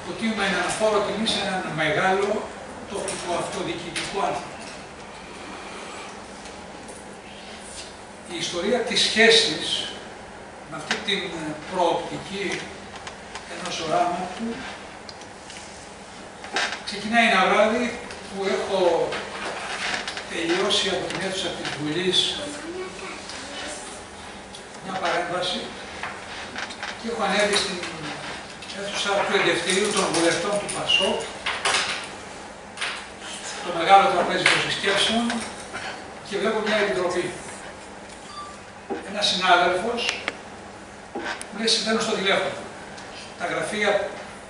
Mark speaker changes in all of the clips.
Speaker 1: το τίμημα είναι αναφόρο τιμή σε έναν μεγάλο τοπικό αυτοδιοικητικό άνθρωπο. Η ιστορία της σχέσης με αυτή την προοπτική ενός οράματου ξεκινάει ένα βράδυ που έχω τελειώσει από την αίθουσα της Βουλής μια παρέμβαση και έχω ανέβει στην αίθουσα του εντευτηρίου των βουλευτών του ΠΑΣΟΚ, στο μεγάλο τραπέζι των συσκέψεων, και βλέπω μια επιτροπή. Ένας συνάδελφος μου λέει: συμβαίνουν στο τηλέφωνο. Τα γραφεία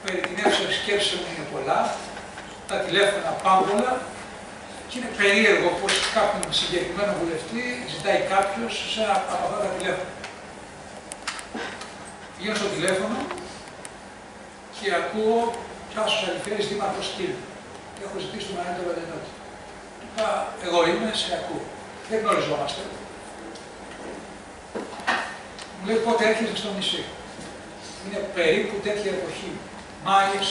Speaker 1: περί την αίθουσα συσκέψεων είναι πολλά, τα τηλέφωνα πάμπολα, και είναι περίεργο πως κάποιον συγκεκριμένο βουλευτή ζητάει κάποιος σε ένα από αυτά τα τηλέφωνα. Πηγαίνω στο τηλέφωνο και ακούω Τάσος Αλιφέρης, δήμαρχος Κίβου. Έχω ζητήσει τον Ανέτολο Ενενότη. Του είπα: εγώ είμαι, σε ακούω. Δεν γνωριζόμαστε. Μου λέει: πότε έρχεσαι στο νησί? Είναι περίπου τέτοια εποχή. Μάης,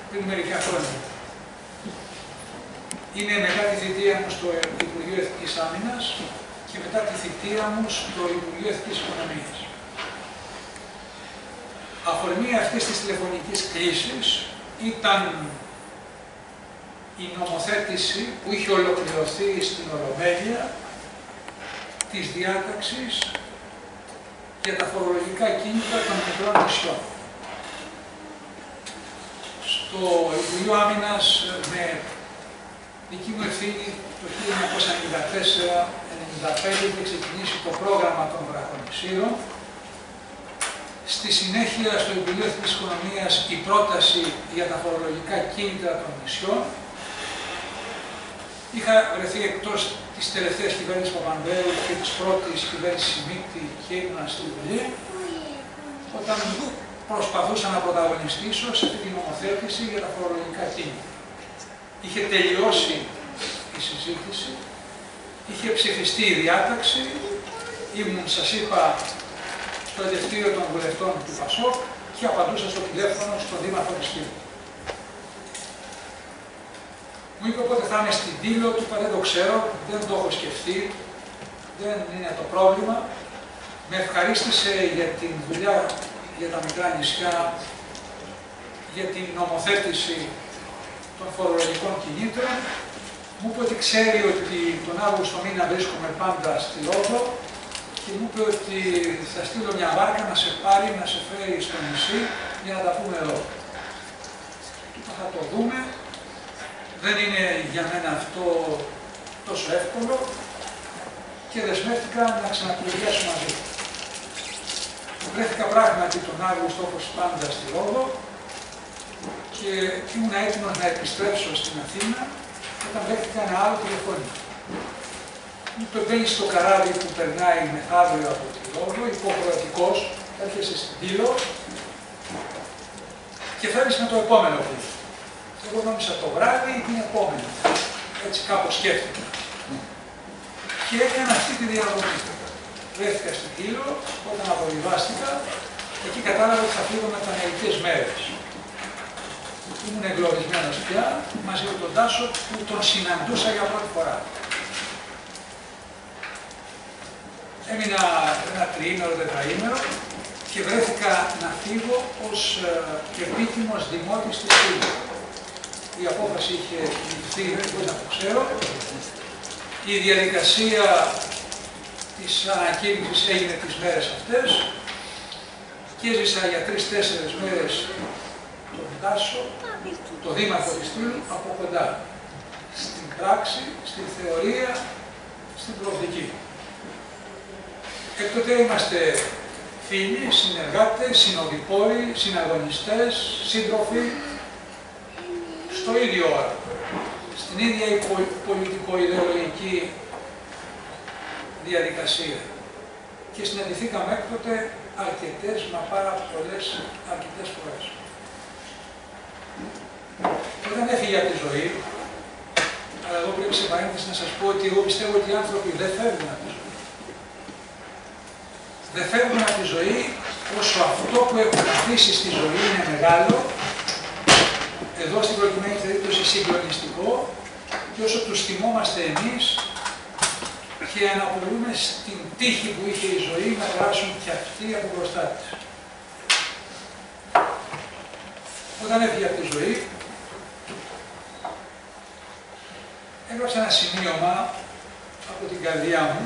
Speaker 1: πριν μερικά χρόνια. Είναι μετά τη θητεία μου στο Υπουργείο Εθνικής Άμυνας και μετά τη θητεία μου στο Υπουργείο Εθνικής Οικονομίας. Αφορμή αυτής της τηλεφωνικής κλήσης ήταν η νομοθέτηση που είχε ολοκληρωθεί στην Ολομέλεια της διάταξης για τα φορολογικά κίνητρα των μικρών νησιών. Στο Υπουργείο Άμυνας, με δική μου ευθύνη, το 1994-1995 είχε ξεκινήσει το πρόγραμμα των βραχονησίων. Στη συνέχεια, στο Υπουργείο Εθνικής Οικονομίας, η πρόταση για τα φορολογικά κίνητρα των νησιών. Είχα βρεθεί εκτός της τελευταίας κυβέρνησης Παπανδρέου και της πρώτης κυβέρνησης Σιμίτη και ήμουν στη Βουλή, όταν προσπαθούσα να πρωταγωνιστήσω σε αυτή την νομοθέτηση για τα φορολογικά κίνητρα. Είχε τελειώσει η συζήτηση, είχε ψηφιστεί η διάταξη, ήμουν, σας είπα, στο εντευτήριο των βουλευτών του ΠΑΣΟΚ και απαντούσα στο τηλέφωνο στον δήμαρχο της Κίβου. Μου είπε πότε θα είμαι στην Τήλο, του είπα: δεν το ξέρω, δεν το έχω σκεφτεί, δεν είναι το πρόβλημα. Με ευχαρίστησε για την δουλειά για τα μικρά νησιά, για την νομοθέτηση των φορολογικών κινήτρων. Μου είπε ότι ξέρει ότι τον Αύγουστο μήνα βρίσκομαι πάντα στη Ρόδο και μου είπε ότι θα στείλω μια βάρκα να σε πάρει, να σε φέρει στο νησί για να τα πούμε εδώ. Θα το δούμε. Δεν είναι για μένα αυτό τόσο εύκολο και δεσμεύτηκα να ξανακληδιάσω μαζί του. Βρέθηκα πράγματι τον Αύγουστο, όπως πάντα, στη Ρόδο και ήμουν έτοιμος να επιστρέψω στην Αθήνα όταν βρέθηκα ένα άλλο τηλεφώνημα. Μου είπε: μπαίνεις στο καράβι που περνάει μεθαύριο από τη Ρόδο, υποχρεωτικός, έρχεσαι στην Τήλο και φέρνεις με το επόμενο πλοίο. Εγώ νόμιζα το βράδυ ή την επόμενη. Έτσι κάπως σκέφτηκα. Και έκανα αυτή τη διαδρομή. Βρέθηκα στην Τήλο, όταν αποβιβάστηκα, εκεί κατάλαβα ότι θα φύγω μετά μερικές μέρες. Ήμουν εγκλωβισμένος πια, μαζί με τον Τάσο που τον συναντούσα για πρώτη φορά. Έμεινα ένα τριήμερο, τετραήμερο και βρέθηκα να φύγω ως επίτιμος δημότης της Τήλου. Η απόφαση είχε ληφθεί, δεν το ξέρω. Η διαδικασία της ανακήρυξης έγινε τις μέρες αυτές και έζησα για 3-4 μέρες τον Τάσο, το δήμαρχο της Τήλου, από κοντά. Στην πράξη, στην θεωρία, στην προοπτική. Έκτοτε είμαστε φίλοι, συνεργάτες, συνοδοιπόροι, συναγωνιστές, σύντροφοι, στο ίδιο ώρα, στην ίδια πολιτικο-ιδεολογική διαδικασία. Και συναντηθήκαμε έκτοτε αρκετές, μα πάρα αρκετές φορές. Όταν έφυγε από τη ζωή, αλλά εδώ πρέπει σε παρένθεση να σας πω ότι εγώ πιστεύω ότι οι άνθρωποι δεν φεύγουν από τη ζωή. Δεν φεύγουν από τη ζωή όσο αυτό που έχουν αφήσει στη ζωή είναι μεγάλο, εδώ στην προκειμένη περίπτωση συγκλονιστικό, και όσο τους θυμόμαστε εμείς και αναπολούμε στην τύχη που είχε η ζωή να περάσουν και αυτοί από μπροστά της. Όταν έφυγε από τη ζωή, έγραψα ένα σημείωμα από την καρδιά μου.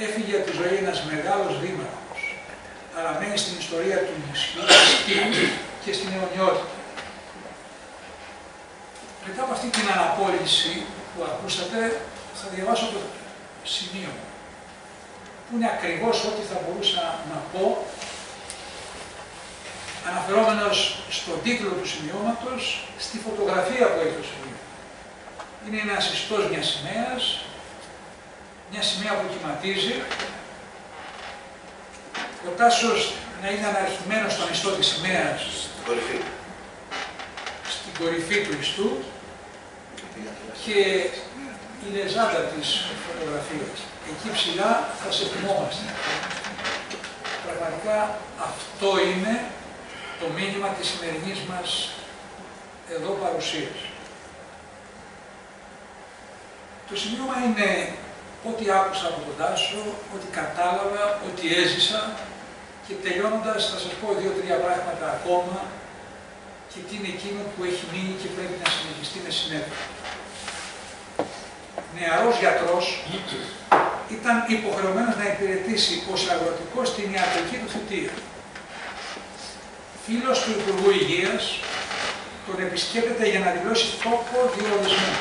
Speaker 1: Έφυγε από τη ζωή ένας μεγάλος δήμαρχος, αλλά μένει στην ιστορία του νησιού και στην αιωνιότητα. Μετά από αυτή την αναπόλυση που ακούσατε, θα διαβάσω το σημείο, που είναι ακριβώς ό,τι θα μπορούσα να πω, αναφερόμενος στον τίτλο του σημειώματος, στη φωτογραφία που έχει το σημείο. Είναι ένας ιστός μιας σημαίας, μια σημαία που κυματίζει, ο τάσος να είναι αναρχημένος στον ιστό της σημαίας, στην κορυφή του ιστού, και η λεζάντα της φωτογραφίας. Εκεί ψηλά θα σε θυμόμαστε. Πραγματικά αυτό είναι το μήνυμα της σημερινής μας εδώ παρουσίας. Το σημείωμα είναι ό,τι άκουσα από τον Τάσο, ό,τι κατάλαβα, ό,τι έζησα, και τελειώνοντας θα σας πω 2-3 πράγματα ακόμα και τι είναι εκείνο που έχει μείνει και πρέπει να συνεχιστεί με συνέπεια. Νεαρός γιατρός, ήταν υποχρεωμένος να υπηρετήσει ως αγροτικός στην ιατρική του θητεία. Φίλος του Υπουργού Υγείας, τον επισκέπτεται για να δηλώσει τόπο διορισμού.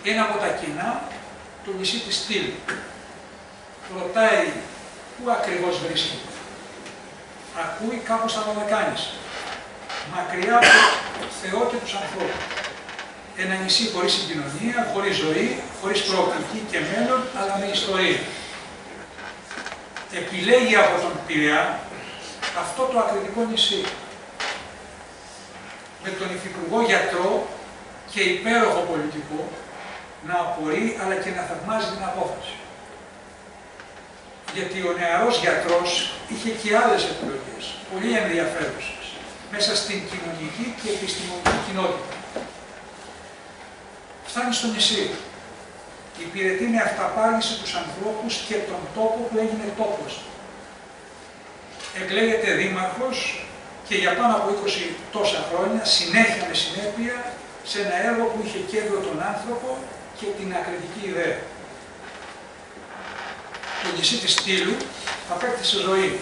Speaker 1: Ένα από τα κοινά, το νησί της Στήλου. Ρωτάει πού ακριβώς βρίσκεται. Ακούει κάπου στα Δωδεκάνησα, μακριά από το Θεό και τους ανθρώπους. Ένα νησί χωρίς συγκοινωνία, χωρίς ζωή, χωρίς προοπτική και μέλλον, αλλά με ιστορία. Επιλέγει από τον Πειραιά αυτό το ακριτικό νησί. Με τον υφυπουργό γιατρό και υπέροχο πολιτικό να απορεί, αλλά και να θαυμάζει την απόφαση. Γιατί ο νεαρός γιατρός είχε και άλλες επιλογές, πολύ ενδιαφέρουσες, μέσα στην κοινωνική και επιστημονική κοινότητα. Φτάνει στο νησί. Υπηρετεί με αυταπάρνηση τους ανθρώπους και τον τόπο που έγινε τόπος. Εκλέγεται δήμαρχος και για πάνω από 20 τόσα χρόνια, συνέχεια με συνέπεια, σε ένα έργο που είχε κέντρο τον άνθρωπο και την ακριτική ιδέα. Το νησί της Στήλου απέκτησε ζωή.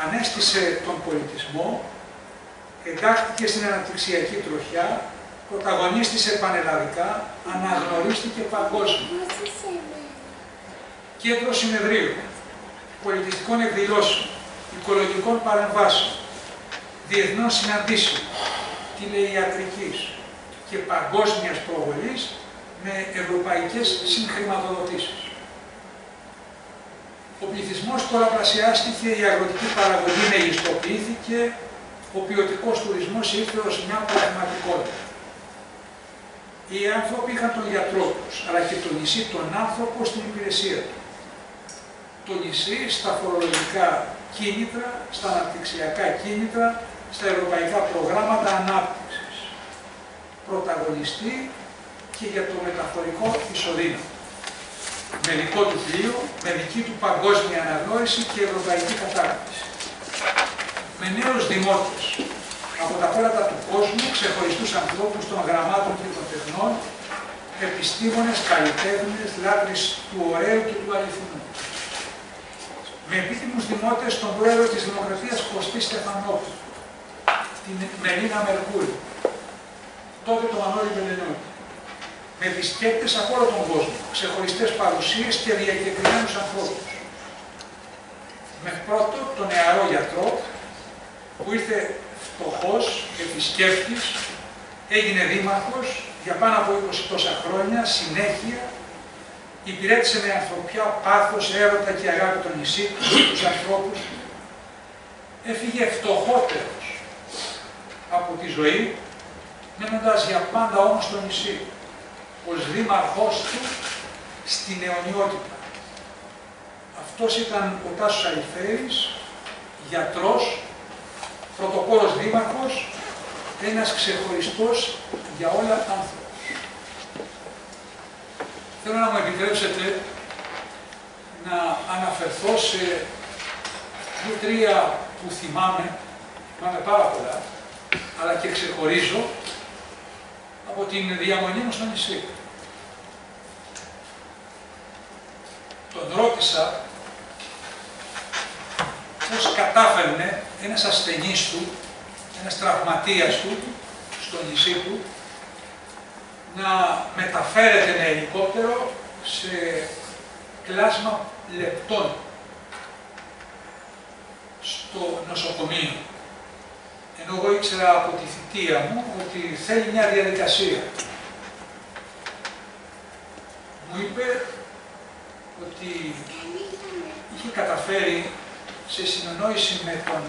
Speaker 1: Ανέστησε τον πολιτισμό, εντάχθηκε στην αναπτυξιακή τροχιά, πρωταγωνίστησε πανελλαδικά, αναγνωρίστηκε παγκόσμια. Κέντρο συνεδρίου, πολιτιστικών εκδηλώσεων, οικολογικών παρεμβάσεων, διεθνών συναντήσεων, τηλεϊατρικής και παγκόσμιας προβολής με ευρωπαϊκές συγχρηματοδοτήσεις. Ο πληθυσμός πολλαπλασιάστηκε, η αγροτική παραγωγή μεγιστοποιήθηκε, ο ποιοτικός τουρισμός ήρθε ως μια πραγματικότητα. Οι άνθρωποι είχαν τον γιατρό τους, αλλά και το νησί τον άνθρωπο στην υπηρεσία του. Το νησί στα φορολογικά κίνητρα, στα αναπτυξιακά κίνητρα, στα ευρωπαϊκά προγράμματα ανάπτυξης. Πρωταγωνιστή και για το μεταφορικό ισοδύναμο. Με δικό του πλοίο, με δική του παγκόσμια αναγνώριση και ευρωπαϊκή κατάρτιση. Με νέους δημότες από τα πέρατα του κόσμου, ξεχωριστούς ανθρώπους των γραμμάτων και των τεχνών, επιστήμονες, καλλιτέχνες, λάτρεις του ωραίου και του αληθινού. Με επίτιμους δημότες τον πρόεδρο της Δημοκρατίας Κωστή Στεφανόπουλου, την Μελίνα Μερκούρη, τότε τον Μανώλη Βελενιώτη. Με επισκέπτες από όλο τον κόσμο, ξεχωριστές παρουσίες και διακεκριμένους ανθρώπους. Με πρώτο τον νεαρό γιατρό, που ήρθε φτωχός, επισκέπτης, έγινε δήμαρχος για πάνω από 20 τόσα χρόνια, συνέχεια, υπηρέτησε με ανθρωπιά, πάθος, έρωτα και αγάπη το νησί του, τους ανθρώπους. Έφυγε φτωχότερος από τη ζωή, μένοντας για πάντα όμως στο νησί, ως δήμαρχός του στην αιωνιότητα, Αυτός ήταν ο Τάσος Αλιφέρης, γιατρός, πρωτοκόρος δήμαρχος, ένας ξεχωριστός για όλα άνθρωπος. Θέλω να μου επιτρέψετε να αναφερθώ σε 2-3 που θυμάμαι πάρα πολλά, αλλά και ξεχωρίζω από την διαμονή μου στο νησί. Τον ρώτησα πώς κατάφερνε ένας ασθενής του, ένας τραυματίας του, στο νησί του, να μεταφέρεται με ελικόπτερο σε κλάσμα λεπτών στο νοσοκομείο. Ενώ εγώ ήξερα από τη θητεία μου ότι θέλει μια διαδικασία. Μου είπε ότι είχε καταφέρει σε συνεννόηση με τον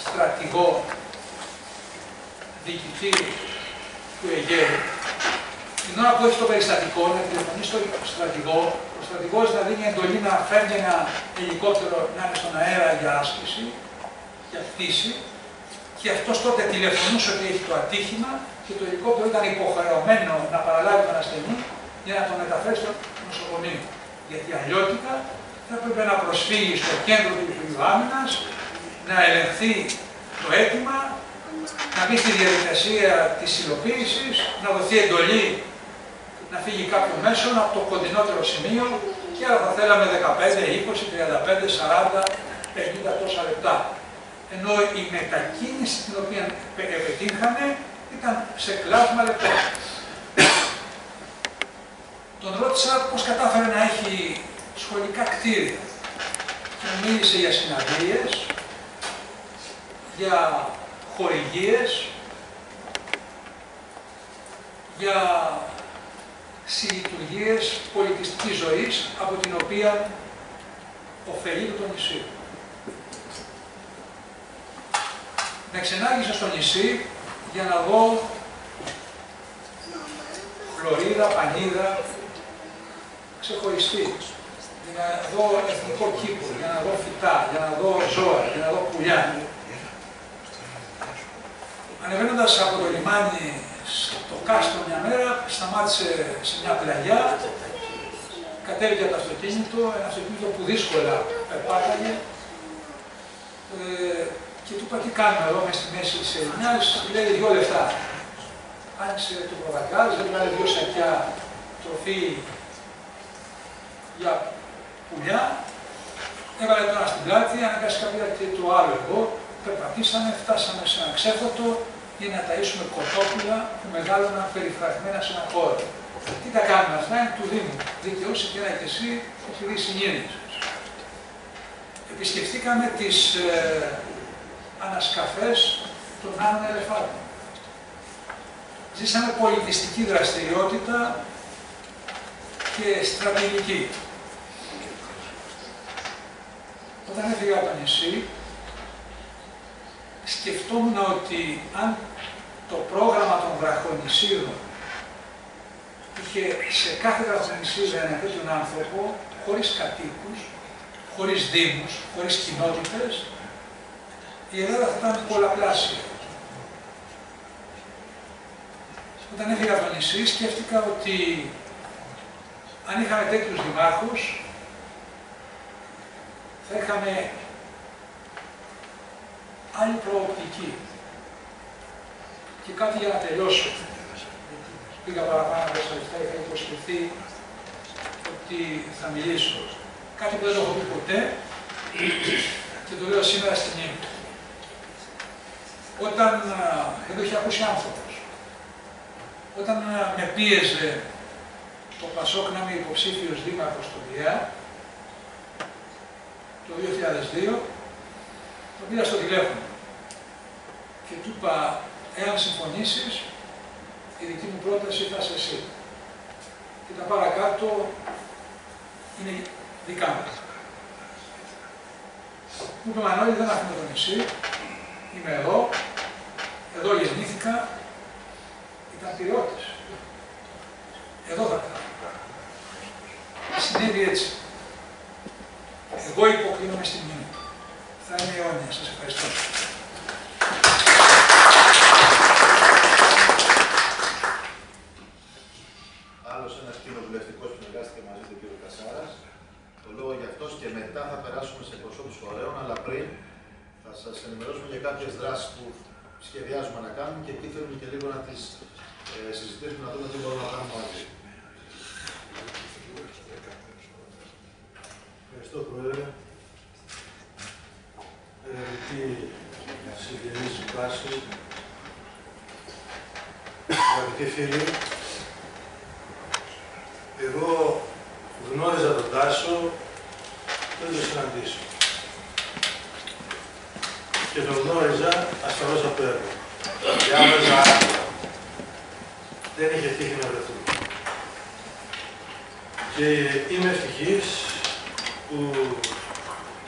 Speaker 1: στρατηγό διοικητή του Αιγαίου, την ώρα που έχει το περιστατικό, να τηλεφωνεί στον στρατηγό, ο στρατηγός να δίνει εντολή να φέρνει ένα ελικόπτερο να είναι στον αέρα για άσκηση, για πτήση, και αυτός τότε τηλεφωνούσε ότι έχει το ατύχημα και το ελικόπτερο ήταν υποχρεωμένο να παραλάβει τον ασθενή για να τον μεταφέρει στο νοσοκομείο. Γιατί αλλιώτικα θα έπρεπε να προσφύγει στο κέντρο του Υπουργείου Άμυνας, να ελεγχθεί το αίτημα, να μπει στη διαδικασία της υλοποίησης, να δοθεί εντολή να φύγει κάποιο μέσο από το κοντινότερο σημείο και άρα θα θέλαμε 15, 20, 35, 40, 50 τόσα λεπτά. Ενώ η μετακίνηση την οποία επιτύχανε ήταν σε κλάσμα λεπτών. Τον ρώτησα πώς κατάφερε να έχει σχολικά κτίρια και μου μίλησε για συναντίες, για χορηγίες, για συλλειτουργίες πολιτιστικής ζωής από την οποία ωφελείται το νησί. Με ξενάγησε στο νησί για να δω χλωρίδα, πανίδα, ξεχωριστή, για να δω εθνικό κήπο, για να δω φυτά, για να δω ζώα, για να δω πουλιά. Ανεβαίνοντας από το λιμάνι στο κάστρο μια μέρα, σταμάτησε σε μια πλαγιά, κατέβηκε από το αυτοκίνητο, ένα αυτοκίνητο που δύσκολα περπάταγε, και του είπα τι κάνουμε εδώ μες στη μέση της Ελληνιάς, λέει 2 λεπτά. Άνοιξε το προβαγκάζ, έβγαλε 2 σακιά τροφή για πουλιά, έβαλε το ένα στην πλάτη, αναγκάστηκα πήρα και το άλλο εγώ, περπατήσαμε, φτάσαμε σε ένα ξέφωτο για να ταΐσουμε κοτόπουλα που μεγάλωναν περιφραγμένα σε ένα χώρο. Τι τα κάνουμε αυτά, είναι του Δήμου. Δικαιούσε και ένα και εσύ, επειδή συνείδησες. Επισκεφτήκαμε τις ανασκαφές των άλλων ελεφάντων. Ζήσαμε πολιτιστική δραστηριότητα και στρατηγική. Όταν έφυγα από το νησί, σκεφτόμουν ότι αν το πρόγραμμα των βραχονησίδων είχε σε κάθε βραχονησίδα ένα τέτοιον άνθρωπο, χωρίς κατοίκους, χωρίς δήμους, χωρίς κοινότητες, η Ελλάδα θα ήταν πολλαπλάσια. Όταν έφυγα από το νησί, σκέφτηκα ότι αν είχαμε τέτοιους δημάρχους, θα είχαμε άλλη προοπτική. Και κάτι για να τελειώσω. Πήγα παραπάνω από τα λεφτά, είχα υποσχεθεί ότι θα μιλήσω. Κάτι που δεν το έχω πει ποτέ και το λέω σήμερα στην ύμνη. Όταν, εδώ έχει ακούσει άνθρωπος, όταν με πίεζε το Πασόκ να είμαι υποψήφιος δήμαρχος στο ΔΙΑ, το 2002, το πήρα στο τηλέφωνο και του είπα, εάν συμφωνήσεις, η δική μου πρόταση θα είσαι εσύ. Και τα παρακάτω είναι δικά μου. Μου είπε, Μανώλη, δεν αφήνω το νησί, είμαι εδώ γεννήθηκα, ήταν πυριώτης. Εδώ θα κάνω. Συνέβη έτσι. εγώ υποκρίνομαι στη μνήμη. Θα είναι αιώνια. Σας ευχαριστώ.
Speaker 2: Άλλος ένας κοινοβουλευτικός που εργάστηκε μαζί του κ. Κασάρας. Το λόγο για αυτός και μετά θα περάσουμε σε εκπροσώπους φορέων, αλλά πριν θα σας ενημερώσουμε για κάποιες δράσεις που σχεδιάζουμε να κάνουμε και εκεί θέλουμε και λίγο να τις συζητήσουμε, να δούμε τι μπορούμε να κάνουμε μαζί.
Speaker 3: Ευχαριστώ, Πρόεδρε. Αγαπητοί συγγενείς του Πάσου, αγαπητοί φίλοι, εγώ γνώριζα τον Τάσο πριν τον συναντήσω. Και τον γνώριζα ασφαλώς από το έργο. Διάβαζα άρθρα. Δεν είχε τύχει να βρεθούμε. Και είμαι ευτυχής που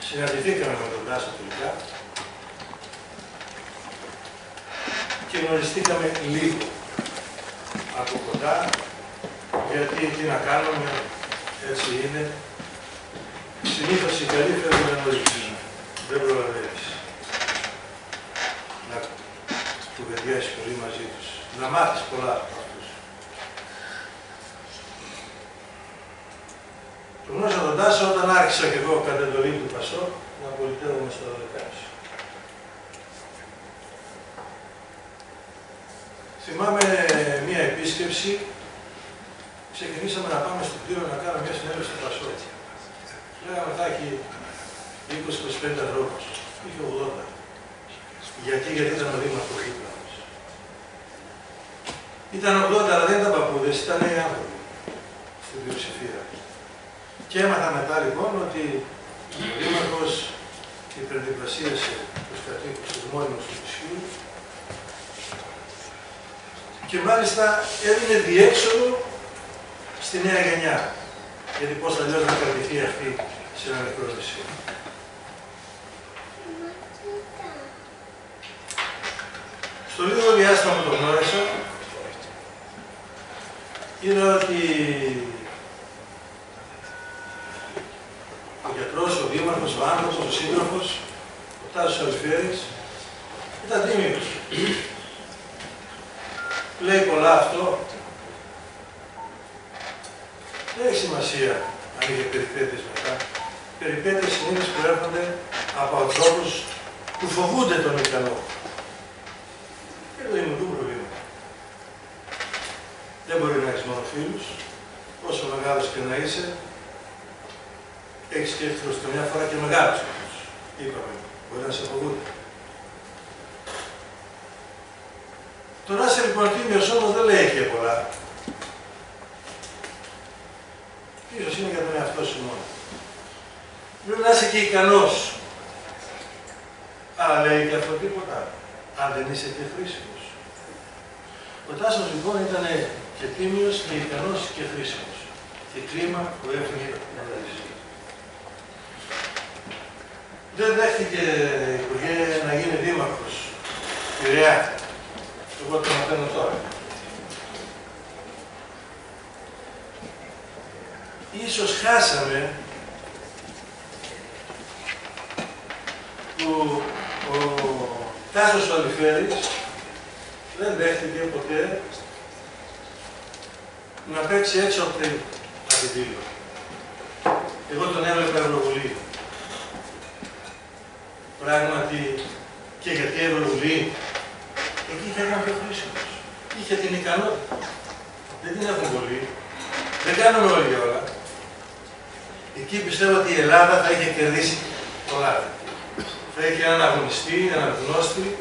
Speaker 3: συναντηθήκαμε με τον Τάσο τελικά και γνωριστήκαμε λίγο από κοντά, γιατί τι να κάνουμε, έτσι είναι. Συνήθως οι καλοί φεύγουν νωρίς, δεν προλαβαίνεις να κουβεντιάσεις πολύ μαζί τους, να μάθεις πολλά από αυτούς. Το γνώρισα τον Τάσο όταν άρχισα και εγώ κατά εντολή του Πασόκ να πολιτεύομαι στο Δεκάψη. Θυμάμαι μία επίσκεψη, ξεκινήσαμε να πάμε στο κτίριο να κάνουμε μια συνέλευση στο Πασόκ. Λέγαμε θα έχει 20-25 ανθρώπους, είχε 80. Γιατί ήταν ο δήμαρχος δίπλα μας. Ήταν 80, αλλά δεν ήταν παππούδες, ήταν νέοι άνθρωποι στην πλειοψηφία. Και έμαθα μετά λοιπόν ότι ο δήμαρχος υπερδιπλασίασε τους κατοίκους τους μόνιμους του νησιού και μάλιστα έδινε διέξοδο στη νέα γενιά. Γιατί πώς αλλιώς να κρατηθεί αυτή σε ένα μικρό νησί. Στο λίγο διάστημα που το γνώρισα, είδα ότι ο γιατρός, ο δήμαρχος, ο άνθρωπος, ο σύντροφος, ο Τάσος Αλφιέρης, ήταν τίμιος. Λέει πολλά αυτό. Δεν έχει σημασία αν είχε περιπέτειες μετά. Περιπέτειες συνήθως που έρχονται από ανθρώπους που φοβούνται τον ικανό. Και το δημιουργούν προβλήμα. Δεν μπορεί να έχεις μόνο φίλους, όσο μεγάλος και να είσαι, έχεις και εχθρούς καμιά φορά και μεγάλους εχθρούς. Είπαμε, μπορεί να σε φοβούνται. Τον Άσε λοιπόν τίμιος όμως δεν λέει και πολλά. Ίσως είναι για τον εαυτό σου μόνο. Πρέπει να είσαι και ικανός. Αλλά λέει και αυτό τίποτα. Αν δεν είσαι και χρήσιμος. Ο Τάσος λοιπόν ήταν και τίμιος και ικανός και χρήσιμος. Και κρίμα που έφυγε να δει. Δεν δέχτηκε η οικογένεια να γίνει δήμαρχος. Πειραιά. Εγώ το μαθαίνω τώρα. Ίσως χάσαμε που ο Τάσος ο Αλφιέρης δεν δέχτηκε ποτέ να παίξει έξω από την αντιδήλω. Εγώ τον έβλεπα Ευρωβουλή. Πράγματι και γιατί Ευρωβουλή, εκεί θα ήταν πιο χρήσιμος. Είχε την ικανότητα. Δεν την έχουν πολύ. Δεν κάνουμε όλοι για όλα. Εκεί πιστεύω ότι η Ελλάδα θα είχε κερδίσει πολλά. Θα είχε έναν αγωνιστή, έναν γνώστη,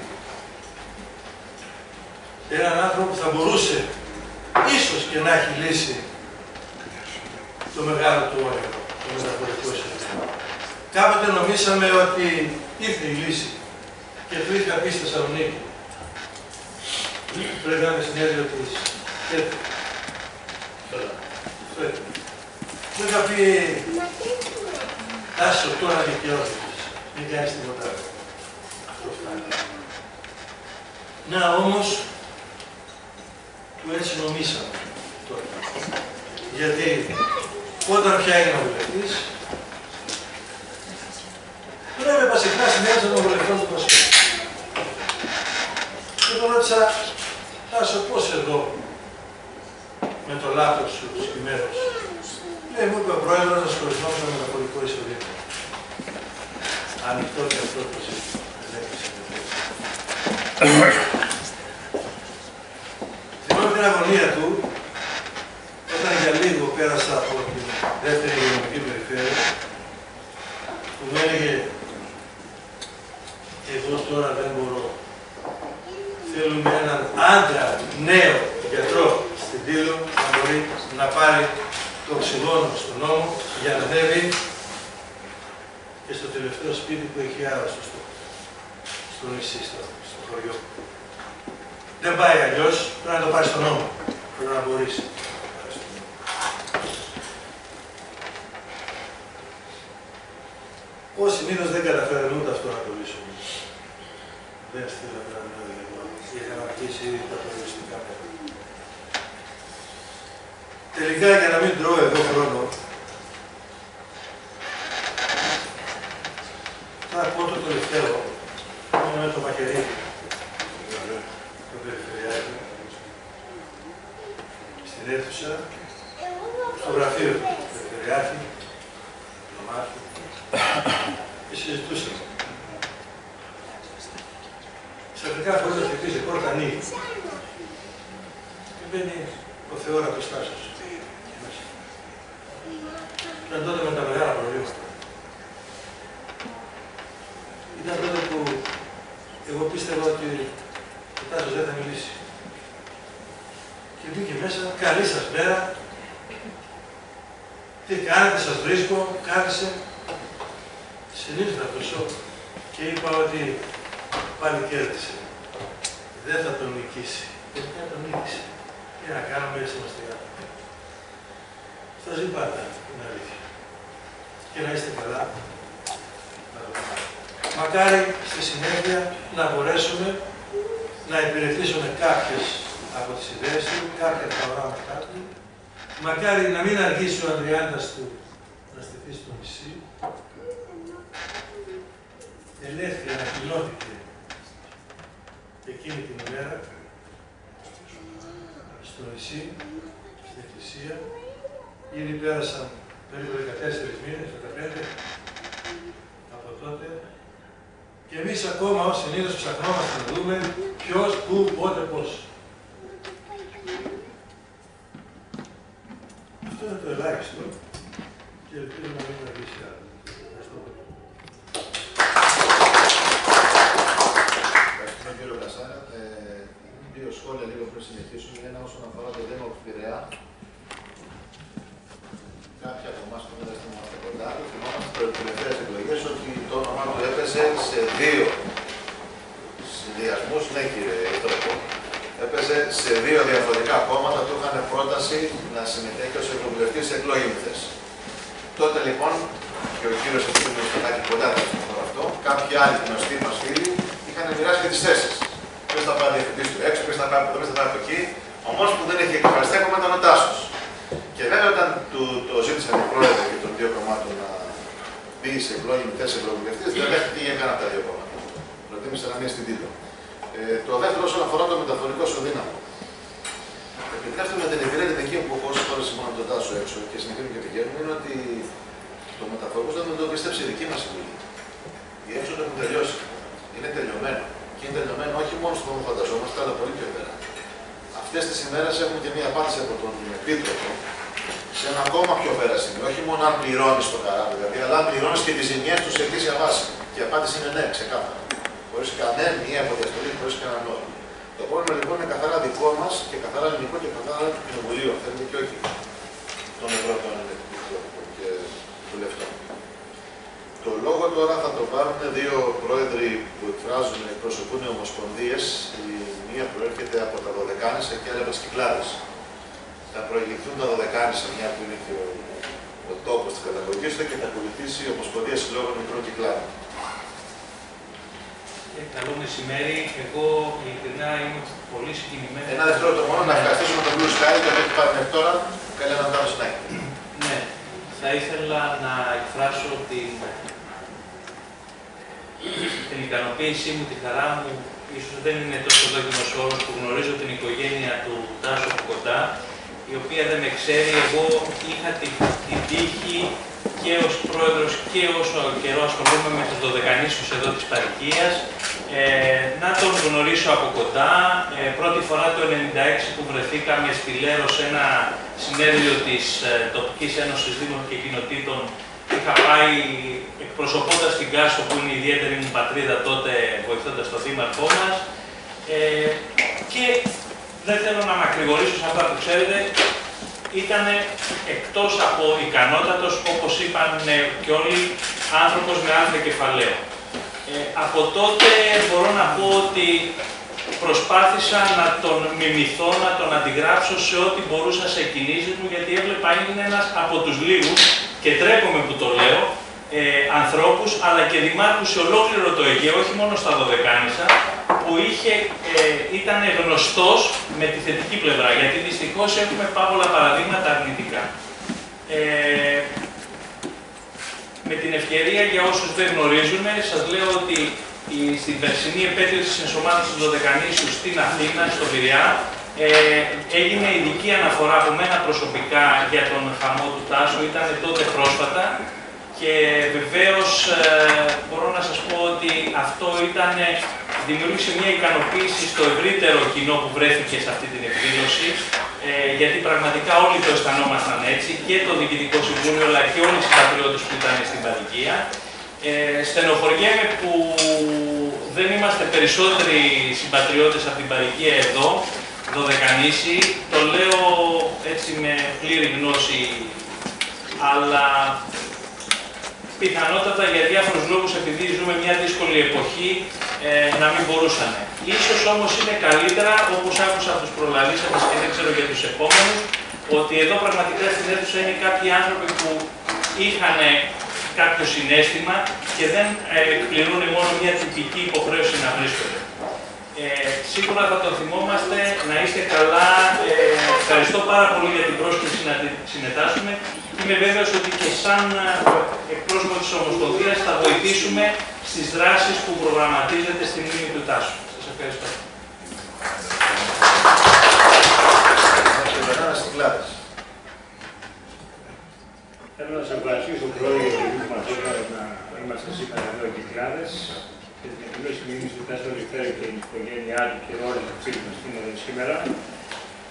Speaker 3: έναν άνθρωπο που θα μπορούσε ίσως και να έχει λύσει το μεγάλο του όνειρο, το μεταφορικό σύστημα. Κάποτε νομίσαμε ότι ήρθε η λύση και του είχα πει στη Θεσσαλονίκη. Πρέπει να είναι συνέδριο της ΚΕΤ. Μου είχα πει, Τάσο, τώρα δικαιώθηκες, μην κάνεις τίποτα. Αυτό φτάνει. Να όμως, που έτσι νομίσαμε τότε. Γιατί όταν πια έγινα βουλευτής, έβλεπα συχνά συνέντευξη των βουλευτών του Πασχού. Και τον ρώτησα, Τάσο, πώς εδώ με το λάπτοπ σου συγκεκριμένος. Λέει, μου είπε ο πρόεδρος να ασχοληθούμε με μεταφορικό εισοδήμα. Ανοιχτό και αυτό το ζήτημα. Θυμάμαι την αγωνία του, όταν για λίγο πέρασα από την δεύτερη υγειονομική περιφέρεια, που μου έλεγε, εγώ τώρα δεν μπορώ. Θέλουμε έναν άντρα νέο γιατρό στην Τήλο να μπορεί να πάρει το οξυγόνο στον νόμο για να ανέβει και στο τελευταίο σπίτι που έχει άρρωστο στο νησί, στο χωριό. Δεν πάει αλλιώς, πρέπει να το πάρει στον νόμο. Πρέπει να μπορείς. Ως συνήθως δεν καταφέρουν ούτε αυτό να το λύσουν. Δεν στείλαμε ένα νέο τηλέφωνο. Είχαν αρχίσει ήδη τα περιοριστικά μέτρα. Τελικά, για να μην τρώω εδώ χρόνο, θα πω το τελευταίο, με το Μακερίδη, το Περιφερειάρχη, στην αίθουσα, στο γραφείο του Περιφερειάρχη, του Μάρκου, και συζητούσαμε. Ξαφνικά χωρίς να χτυπήσει, η πόρτα ανοίγει. Και μπαίνει ο Θεόρατος Τάσος. Ήταν τότε με τα μεγάλα προβλήματα. Ήταν τότε που εγώ πίστευα ότι ο Τάσος δεν θα μιλήσει. Και μπήκε μέσα, καλή σας μέρα. Τι κάνετε, σας βρίσκω, κάθισε. Συνήθως να πεσώ και είπα ότι πάλι κέρδισε. Δεν θα τον νικήσει. Γιατί να τον νίκησε. Τι να κάνουμε, έτσι είμαστε άνθρωποι. Θα ζει πάντα, είναι αλήθεια. Και να είστε καλά. Μακάρι στη συνέχεια να μπορέσουμε να υπηρετήσουμε κάποιες από τις ιδέες του, κάποια από τα οράματά του. Μακάρι να μην αργήσει ο Ανδριάντας του να στηθεί στο νησί. Ελεύθερη ανακοινώθηκε εκείνη την ημέρα στο νησί, στην εκκλησία. Ήδη πέρασαν περίπου 14 μήνες, 15 από τότε. Και εμείς ακόμα ως συνήθως ψαχνόμαστε να δούμε ποιος, πού, πότε, πώς. Αυτό είναι το ελάχιστο και ελπίζω να μην αργήσει άλλο. Ευχαριστώ πολύ.
Speaker 2: Ευχαριστούμε κύριο Κασάρα. Δύο σχόλια λίγο πριν συνεχίσουμε. Ένα όσον αφορά το Δήμο του Πειραιά. Κάποιοι από εμάς που δεν είμαστε κοντά, θυμόμαστε στις τελευταίες εκλογές ότι το όνομά του έπαιζε σε δύο συνδυασμούς. Ναι, κύριε Τρόπο. Έπαιζε σε δύο διαφορετικά κόμματα που είχαν πρόταση να συμμετέχει ως ευρωβουλευτής σε εκλογική θέση. Τότε λοιπόν, και ο κύριος Ευθύμιος Στατάκη κοντά από αυτό, κάποιοι άλλοι γνωστοί μας φίλοι είχαν μοιράσει και τις θέσεις. Ποιος θα πάει διευθυντής του έξω, ποιος θα πάει από εδώ, ποιος θα πάει από εκεί. Ο μόνος που δεν είχε εκφραστεί ακόμα ήταν ο Τάσος. Και βέβαια όταν το ζήτησαν οι πρόεδροι και των δύο κομμάτων να μπει σε εκλογική θέση ευρωβουλευτής, δεν δέχτηκε για κανένα από τα δύο κόμματα. Προτίμησε να μείνει στην Τήλο. Το δεύτερο, όσον αφορά το μεταφορικό ισοδύναμο. Επιτρέψτε με την εμπειρία την εκεί που πόσες φορές ήμουν τον Τάσο έξω και συνεχίζουμε και πηγαίνουμε, είναι ότι το μεταφορικό δεν το πίστεψε η δική μας επιλογή. Οι έξοδοι έχουν τελειώσει. Είναι τελειωμένο. Και είναι τελειωμένο όχι μόνο στο που φανταζόμαστε, αλλά πολύ πιο πέρα. Αυτές τις ημέρες έχουμε και μία απάντηση από τον Επίτροπο σε ένα ακόμα πιο πέρα σημείο. Όχι μόνο αν πληρώνεις το καράβι, δηλαδή, αλλά αν πληρώνεις και τις ζημιές του σε αιτήσια βάση. Και η απάντηση είναι ναι, ξεκάθαρα. Χωρίς κανένα μία αποδιαστολή, χωρίς κανέναν όρο. Το πρόβλημα λοιπόν είναι καθαρά δικό μας και καθαρά ελληνικό και καθαρά του Κοινοβουλίου, αν θέλετε, και όχι των Ευρώπων και βουλευτών. Το λόγο τώρα θα το πάρουν δύο πρόεδροι που εκφράζουν, εκπροσωπούν ομοσπονδίες. Η μία προέρχεται από τα Δωδεκάνησα και άλλη από τις Κυκλάδες. Θα προηγηθούν τα Δωδεκάνησα, μια που είναι και ο τόπος της καταγωγής του, και θα ακολουθήσει η Ομοσπονδία Συλλόγων Μικρών Κυκλάδων.
Speaker 4: Καλό μεσημέρι. Εγώ ειλικρινά είμαι πολύ συγκινημένο.
Speaker 2: Ένα δευτερόλεπτο μόνο να ευχαριστήσουμε τον Blue Sky και έχει πάρει μέχρι τώρα. Καλή αναμετάδοση να έχετε.
Speaker 4: Ναι, θα ήθελα να εκφράσω την ικανοποίησή μου, τη χαρά μου, ίσως δεν είναι τόσο δόκιμος όρος που γνωρίζω την οικογένεια του Τάσου από κοντά, η οποία δεν με ξέρει. Εγώ είχα την τύχη και ως πρόεδρος και όσο καιρό ασχολούμαι με τους Δωδεκανήσιους εδώ της παροικίας, να τον γνωρίσω από κοντά. Πρώτη φορά το 1996 που βρεθήκαμε στη Λέρο σε ένα συνέδριο της Τοπικής Ένωσης Δήμων και Κοινοτήτων, είχα πάει εκπροσωπώντας την Κάσο, που είναι η ιδιαίτερη μου πατρίδα τότε, βοηθώντας τον δήμαρχό μας. Και δεν θέλω να μακρηγορήσω σε αυτά που ξέρετε, ήταν εκτός από ικανότατος, όπως είπαν και όλοι, άνθρωπος με άλφα κεφαλαίο. Από τότε μπορώ να πω ότι προσπάθησα να τον μιμηθώ, να τον αντιγράψω σε ό,τι μπορούσα σε κινήσεις μου, γιατί έβλεπα είναι ένας από τους λίγους, και τρέπομαι που το λέω, ανθρώπους, αλλά και δημάρχους σε ολόκληρο το Αιγαίο, όχι μόνο στα Δωδεκάνησα, που ήταν γνωστός με τη θετική πλευρά, γιατί δυστυχώς έχουμε πάρα παραδείγματα αρνητικά. Με την ευκαιρία, για όσους δεν γνωρίζουν, σας λέω ότι στην περσινή επέτειο της ενσωμάτωσης του Δωδεκανήσιου στην Αθήνα, στο Πειραιά, έγινε ειδική αναφορά από μένα προσωπικά για τον χαμό του Τάσου, ήταν τότε πρόσφατα, και βεβαίως μπορώ να σας πω ότι αυτό δημιούργησε μια ικανοποίηση στο ευρύτερο κοινό που βρέθηκε σε αυτή την εκδήλωση, γιατί πραγματικά όλοι το αισθανόμασταν έτσι, και το Διοικητικό Συμβούλιο, αλλά και όλοι οι συμπατριώτες που ήταν στην παροικία. Στενοχωριέμαι που δεν είμαστε περισσότεροι συμπατριώτες από την παροικία εδώ, Δωδεκανήσι. Το λέω έτσι με πλήρη γνώση, αλλά πιθανότατα για διάφορους λόγους, επειδή ζούμε μια δύσκολη εποχή, να μην μπορούσαν. Ίσως όμως είναι καλύτερα, όπως άκουσα από τους προλαλήσαντες και δεν ξέρω για τους επόμενους, ότι εδώ πραγματικά στην αίθουσα είναι κάποιοι άνθρωποι που είχαν κάποιο συναίσθημα και δεν εκπληρούν μόνο μια τυπική υποχρέωση να βρίσκονται. Σίγουρα θα το θυμόμαστε, να είστε καλά. Ευχαριστώ πάρα πολύ για την πρόσκληση να συμμετάσχουμε. Είμαι βέβαιος ότι και σαν εκπρόσωπο της Ομοσπονδίας θα βοηθήσουμε στις δράσεις που προγραμματίζετε στη μνήμη του Τάσου. Σας ευχαριστώ.
Speaker 5: Θέλω να σας ευχαριστήσω πρώτα για την που μας έκανε να είμαστε σήμερα εδώ οι Κυκλάδες και την εκδήλωση μνήμης του Τάσου Λιφέρη και την οικογένειά του και όλες τις φίλες μας που είναι σήμερα.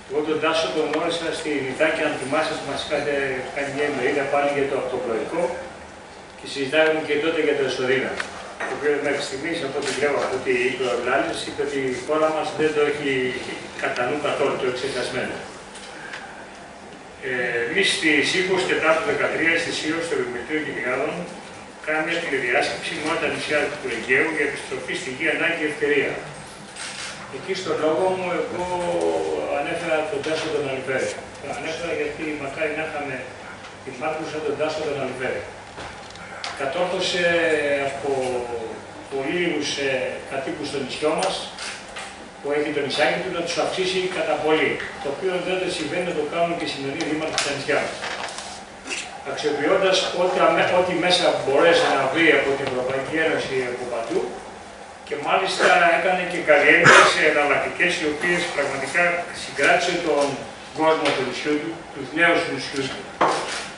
Speaker 5: Εγώ τον Τάσο τον γνώρισα στη Ιτάκη, αν θυμάστε, μας είχατε κάνει μια ημερίδα πάλι για το αυτοπλοϊκό και συζητάγαμε και τότε για το Εσωδήνα. Το οποίο μέχρι στιγμής, από ό,τι βλέπω, από ό,τι είπε ο Βλάλης, είπε ότι η χώρα μας δεν το έχει κατά νου καθόλου, το εξετασμένο. Εμείς στις 24-13 στη ΣΥΟ, στο Επιμετρείο Κυκλάδων, κάναμε μια τηλεδιάσκεψη με όλα τα νησιά του Αιγαίου για επιστροφή στη γη, ανάγκη, ευκαιρία. Εκεί στον λόγο μου, εγώ ανέφερα τον Τάσο τον Αλιβέρη. Ανέφερα γιατί μακάρι να είχαμε την μάρκου σαν τον Τάσο τον Αλιβέρη. Κατόρθωσε από πολύ λίγους κατοίκους στο νησιό μας, που έχει το νησάκι του, να τους αυξήσει κατά πολύ. Το οποίο δεν συμβαίνει να το κάνουν και οι σημερινοί δήμαρχοι στα νησιά μας. Αξιοποιώντας ό,τι μέσα μπορέσει να βρει από την Ευρωπαϊκή Ένωση από παντού, και μάλιστα έκανε και καλλιέργειες εναλλακτικές, οι οποίες πραγματικά συγκράτησε τον κόσμο του νησιού του, τους νέους του νησιού του,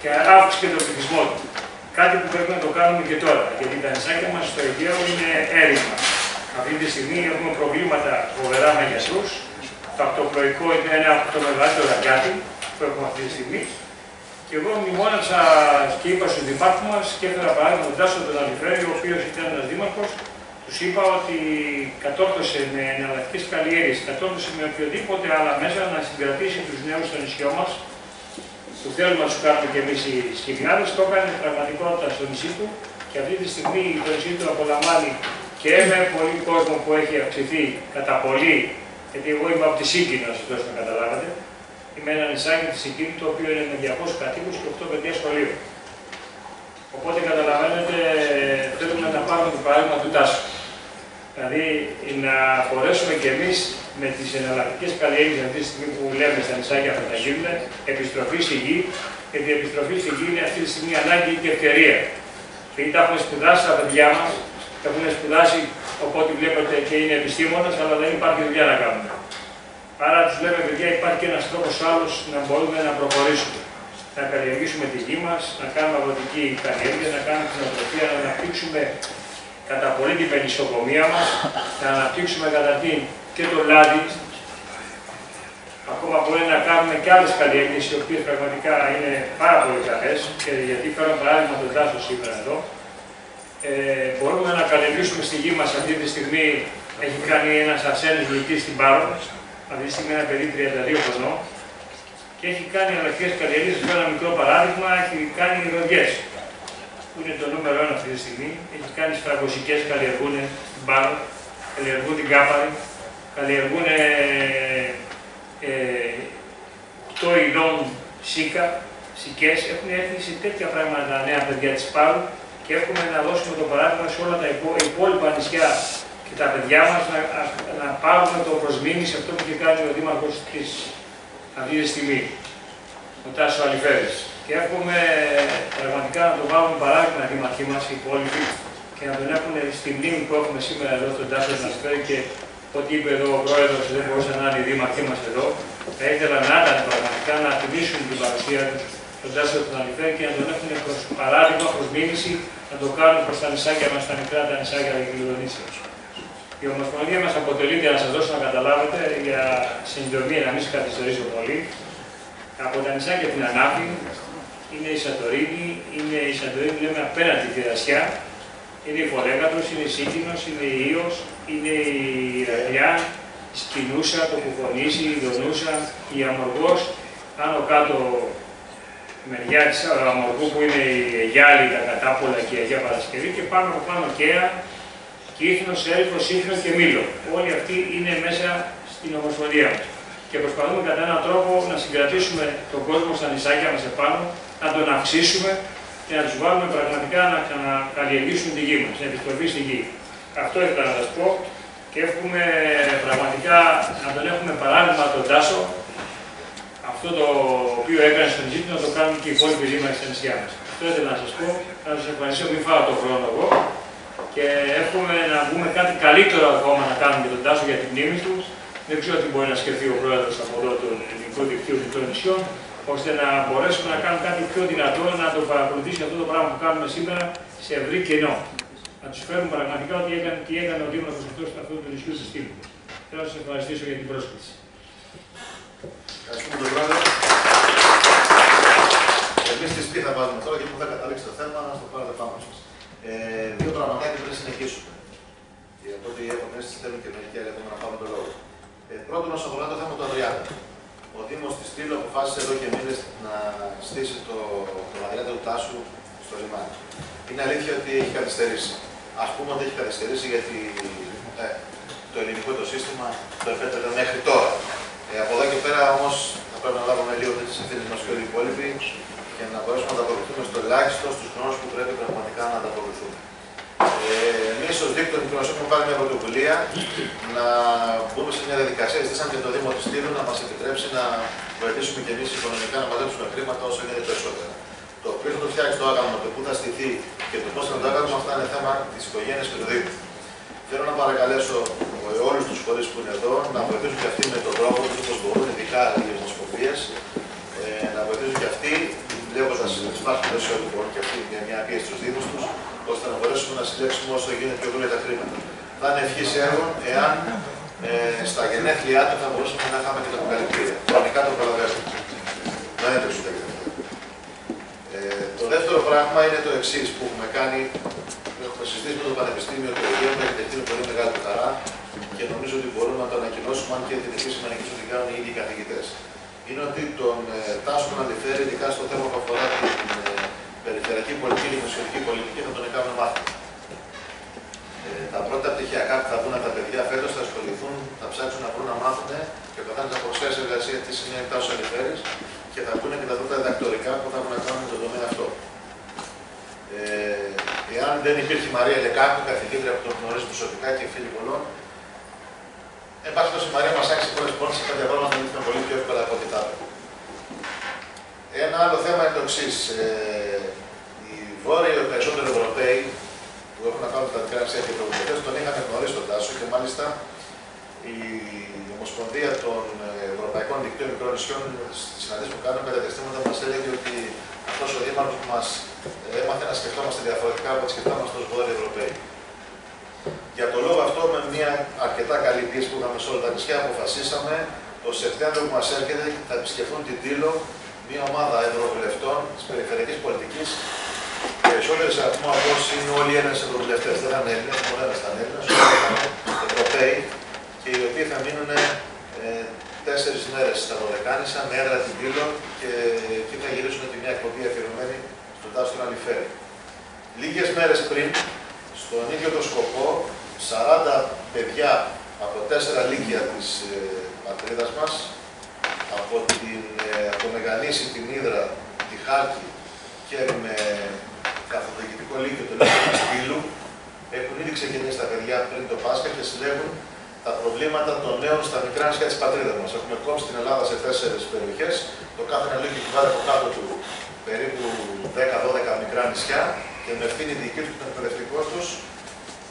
Speaker 5: και αύξησε και τον πληθυσμό του. Κάτι που πρέπει να το κάνουμε και τώρα, γιατί τα νησάκια μας στο Αιγαίο είναι έρημα. Αυτή τη στιγμή έχουμε προβλήματα φοβερά με γιατρούς. Το αυτοπλοϊκό είναι ένα από το μεγαλύτερο αγκάτι που έχουμε αυτή τη στιγμή. Και εγώ μνημόνευσα και είπα στους δημάρχους μας και έφερα παράδειγμα τον Τάσο τον Αλιφέρη, ο οποίος ήταν ένας δήμαρχος. Τους είπα ότι κατόρθωσε με εναλλακτικές καλλιέργειες, κατόρθωσε με οποιοδήποτε άλλα μέσα να συγκρατήσει τους νέους στο νησιό μας, που θέλουμε να τους κάνουμε και εμείς οι Κυκλάδες. Το έκανε πραγματικότητα στο νησί του και αυτή τη στιγμή το νησί του απολαμβάνει και με πολύ κόσμο που έχει αυξηθεί κατά πολύ, γιατί εγώ είμαι από τη Σίκη, να σας δώσω να καταλάβατε. Είμαι ένα νησάκι της Σίκη, το οποίο είναι με 200 κατοίκους και 8 παιδιά σχολείου. Οπότε καταλαβαίνετε, θέλουμε να πάρουμε το παράδειγμα του Τάσου. Δηλαδή να μπορέσουμε κι εμείς με τις εναλλακτικές καλλιέργειες αυτή τη στιγμή που λέμε στα νησάκια αυτά τα γίνουν, επιστροφή στη γη, γιατί η επιστροφή στη γη είναι αυτή τη στιγμή ανάγκη και ευκαιρία. Γιατί τα έχουμε σπουδάσει τα παιδιά μας, έχουν σπουδάσει, οπότε βλέπετε και είναι επιστήμονες, αλλά δεν υπάρχει δουλειά να κάνουν. Άρα τους λέμε, παιδιά, υπάρχει και ένας τρόπος άλλος να μπορούμε να προχωρήσουμε. Να καλλιεργήσουμε τη γη μας, να κάνουμε αγροτική καλλιέργεια, να κάνουμε κτηνοτροφία, να αναπτύξουμε κατά πολύ την πενισοκομεία μας, να αναπτύξουμε καταρχήν και το λάδι. Ακόμα μπορεί να κάνουμε και άλλες καλλιέργειες, οι οποίες πραγματικά είναι πάρα πολύ καλές, και γιατί φέρω παράδειγμα τον Τάσο σήμερα εδώ. Μπορούμε να καλλιεργήσουμε στη γη μας αυτή τη στιγμή. Έχει κάνει ένας Αρσένης Λυκής στην Πάρο, αυτή τη στιγμή ένα παιδί 32 χρονών, και έχει κάνει αλλακτικές καλλιέργειες. Για ένα μικρό παράδειγμα, έχει κάνει ροδιές, που είναι το νούμερο 1 αυτή τη στιγμή. Έχει κάνει σφραγωσικές, καλλιεργούν στην Πάρο, καλλιεργούν την Κάπαρη, καλλιεργούν το ειδών σίκα, σικές. Έχουν έρθει σε τέτοια πράγματα τα νέα παιδιά της Πάρου και έχουμε να δώσουμε το παράδειγμα σε όλα τα υπόλοιπα νησιά και τα παιδιά μας να πάρουμε το προσμήνυση αυτό που έχει κάνει ο Δήμαρχος της αυτή τη στιγμή, ο Τάσος Αλιφέρης. Και εύχομαι πραγματικά να το βάλουμε παράδειγμα οι δήμαρχοί μας, οι υπόλοιποι, και να τον έχουν στη μνήμη που έχουμε σήμερα εδώ στον Τάσο Αλιφέρη. Και ό,τι είπε εδώ ο Πρόεδρος, δεν μπορούσαν να είναι οι δήμαρχοί μας εδώ. Θα ήθελα να ήταν πραγματικά να τιμήσουν την παρουσία του στον Τάσο Αλιφέρη και να τον έχουν προς παράδειγμα, προς μίμηση, να το κάνουν προς τα νησάκια μας, τα μικρά τα νησάκια και Κλειδονήσια. Η Ομοσπονδία μας αποτελείται, να σας δώσω να καταλάβετε, για συντομία, να μην σας καθυστερήσω πολύ, από τα νησάκια την Ανάπη, είναι η Σαντορίνη, λέμε απέναντι τη Δρασιά, είναι η Φορέγατος, είναι η Σύγκινος, είναι η Ήος, είναι η Ηρακλιά, η Σκηνούσα, το Κουφονήσι, η Δονούσα, η Αμοργός, άνω κάτω μεριά της Αμοργού που είναι η Αιγιάλη, τα Κατάπολα και η Αγία Παρασκευή, και πάνω από πάνω Καία, Κύθνος, Έρυθρος, Σύφνο και Μήλο. Όλοι αυτοί είναι μέσα στην Ομοσπονδία μας. Και προσπαθούμε κατά έναν τρόπο να συγκρατήσουμε τον κόσμο στα νησάκια μας επάνω, να τον αυξήσουμε και να τους βάλουμε πραγματικά να ξανακαλλιεργήσουν τη γη μας, να επιστροφή στη γη. Αυτό ήθελα να σας πω και εύχομαι πραγματικά να τον έχουμε παράδειγμα τον Τάσο, αυτό το οποίο έκανε στο νησί του, να το κάνουν και οι υπόλοιποι δήμαρχοι στα νησιά μας. Αυτό ήθελα να σας πω, να σας ευχαριστήσω, μην φάω τον χρόνο εγώ. Και εύχομαι να βγούμε κάτι καλύτερο ακόμα να κάνουμε για τον Τάσο για την μνήμη του. Δεν ξέρω τι μπορεί να σκεφτεί ο Πρόεδρος από εδώ του Ελληνικού Δικτύου των Νησιών, ώστε να μπορέσουμε να κάνουμε κάτι πιο δυνατό, να το παρακολουθήσει αυτό το πράγμα που κάνουμε σήμερα σε ευρύ κενό. Να τους φέρουμε πραγματικά τι έκανε ο Δήμαρχος αυτού του νησιού της Στήλου. Θέλω να σας ευχαριστήσω για την πρόσκληση.
Speaker 2: Ευχαριστούμε τον Πρόεδρο. Εμείς τις τι θα βάζουμε τώρα και πού θα καταλήξει το θέμα, να το πάρετε πάνω σας. Δύο πραγματάκια πριν συνεχίσουμε. Και από ό,τι έχω μέσα θέλουν και μερικοί άλλοι να πάρουν τον λόγο. Πρώτον, όσον αφορά το θέμα του Ανδριάτα. Ο Δήμος της Στήλου αποφάσισε εδώ και μήνες να στήσει τον Ανδριάτα του Τάσου στο λιμάνι. Είναι αλήθεια ότι έχει καθυστερήσει. Ας πούμε ότι έχει καθυστερήσει γιατί το ελληνικό το σύστημα το επέτρεπε μέχρι τώρα. Από εδώ και πέρα όμως θα πρέπει να λάβουμε λίγο τις ευθύνες μας και όλοι οι υπόλοιποι και να μπορέσουμε να ανταποκριθούμε στο ελάχιστο στους χρόνους που πρέπει πραγματικά να ανταποκριθούμε. Εμείς ως δίκτυο Μικρονοσίου έχουμε πάρει μια πρωτοβουλία να μπούμε σε μια διαδικασία. Ζητήσαμε και το Δήμο της Στήλου να μας επιτρέψει να βοηθήσουμε και εμείς οικονομικά να μαζέψουμε χρήματα όσο γίνεται περισσότερα. Το οποίο θα το φτιάξει το άγαλμα, το πού θα στηθεί και το πώς θα το άγαλμα, αυτά είναι θέμα της οικογένειας και του Δήμου. Θέλω να παρακαλέσω όλους τους φορείς που είναι εδώ να βοηθήσουν και αυτοί με τον τρόπο τους όπως μπορούν, ειδικά οι ομοσπονδίες, να βοηθήσουν και αυτοί, βλέποντας τις πάρκες όλοι μπορούν και αυτοί με μια πίεση στους Δήμους τους, ώστε να μπορέσουμε να συλλέξουμε όσο γίνεται πιο γρήγορα τα χρήματα. Θα είναι ευχής έργων εάν στα γενέθλιά του θα μπορούσαμε να είχαμε και τα αποκαλυπτήρια. Χρονικά το προλαβαίνουμε. Να είναι το το δεύτερο πράγμα είναι το εξής που έχουμε κάνει. Έχουμε συζητήσει με το Πανεπιστήμιο του Αιγαίου, με την πολύ μεγάλη του χαρά και νομίζω ότι μπορούμε να το ανακοινώσουμε, αν και την επίσημη ανακοίνωση ότι κάνουν οι ίδιοι καθηγητές. Είναι ότι τον Τάσο τον Αλιφέρη, ειδικά στο θέμα που αφορά την περιφερειακή πολιτική, τη δημοσιονομική πολιτική, θα τον κάνουμε μάθημα. Τα πρώτα πτυχιακά που θα βγουν τα παιδιά φέτος θα ασχοληθούν, θα ψάξουν να βρουν να μάθουν και ο καθένας θα προσφέρει εργασία τι σημαίνει Τάσος Αλιφέρης και θα βγουν και τα πρώτα διδακτορικά που θα έχουν να κάνουν με τον τομέα αυτό. Εάν δεν υπήρχε η Μαρία Λεκάκου, καθηγήτρια που τον γνωρίζει προσωπικά και φίλη πολλών, εν πάση περιπτώσει η Μαρία μας άξιζε πολλές πόνες σε κάποια πράγματα να λύθουμε πολύ πιο εύκολα από ό,τι θα έπρεπε. Ένα άλλο θέμα είναι το εξής. Οι Βόρειοι, οι περισσότεροι Ευρωπαίοι, που έχουν να κάνουν τα μικρά νησιά και ευρωβουλευτές, τον είχαμε γνωρίσει τον Τάσο και μάλιστα η Ομοσπονδία των Ευρωπαϊκών Δικτύων Μικρών Νησιών στις συναντήσεις που κάνουμε κατά διαστήματα μας έλεγε ότι αυτός ο δήμαρχος μας έμαθε να σκεφτόμαστε διαφορετικά από ό,τι σκεφτόμαστε ως Βόρειοι Ευρωπαίοι. Για τον λόγο αυτό, με μια αρκετά καλή πίεση που είχαμε σε όλα τα νησιά, αποφασίσαμε το Σεπτέμβριο που μας έρχεται θα επισκεφθούν την Τήλο μια ομάδα ευρωβουλευτών της περιφερειακής πολιτικής. Περισσότεροι σε αριθμό από όσοι είναι όλοι οι Έλληνες ευρωβουλευτές. Δεν θα είναι Έλληνες, μόνο ένας ήταν Έλληνας, όλοι ήταν Ευρωπαίοι και οι οποίοι θα μείνουν 4 μέρες στα Δωδεκάνησα με έδρα την Τήλο και εκεί θα γυρίσουν και μια εκπομπή αφιερωμένη στον Τάσο τον Αλιφέρη. Λίγες μέρες πριν, στον ίδιο το σκοπό, 40 παιδιά από 4 λύκεια της πατρίδας μας, από το Μεγανήσι, την Ύδρα, τη Χάλκη και με καθοδηγητικό λύκειο του Λύκειου, έχουν ήδη ξεκινήσει τα παιδιά πριν το Πάσχα και συλλέγουν τα προβλήματα των νέων στα μικρά νησιά της πατρίδας μας. Έχουμε κόψει την Ελλάδα σε 4 περιοχές. Το κάθε ένα λύκειο κυβάρει από κάτω του περίπου 10-12 μικρά νησιά και με ευθύνη δική του τον εκπαιδευτικό τους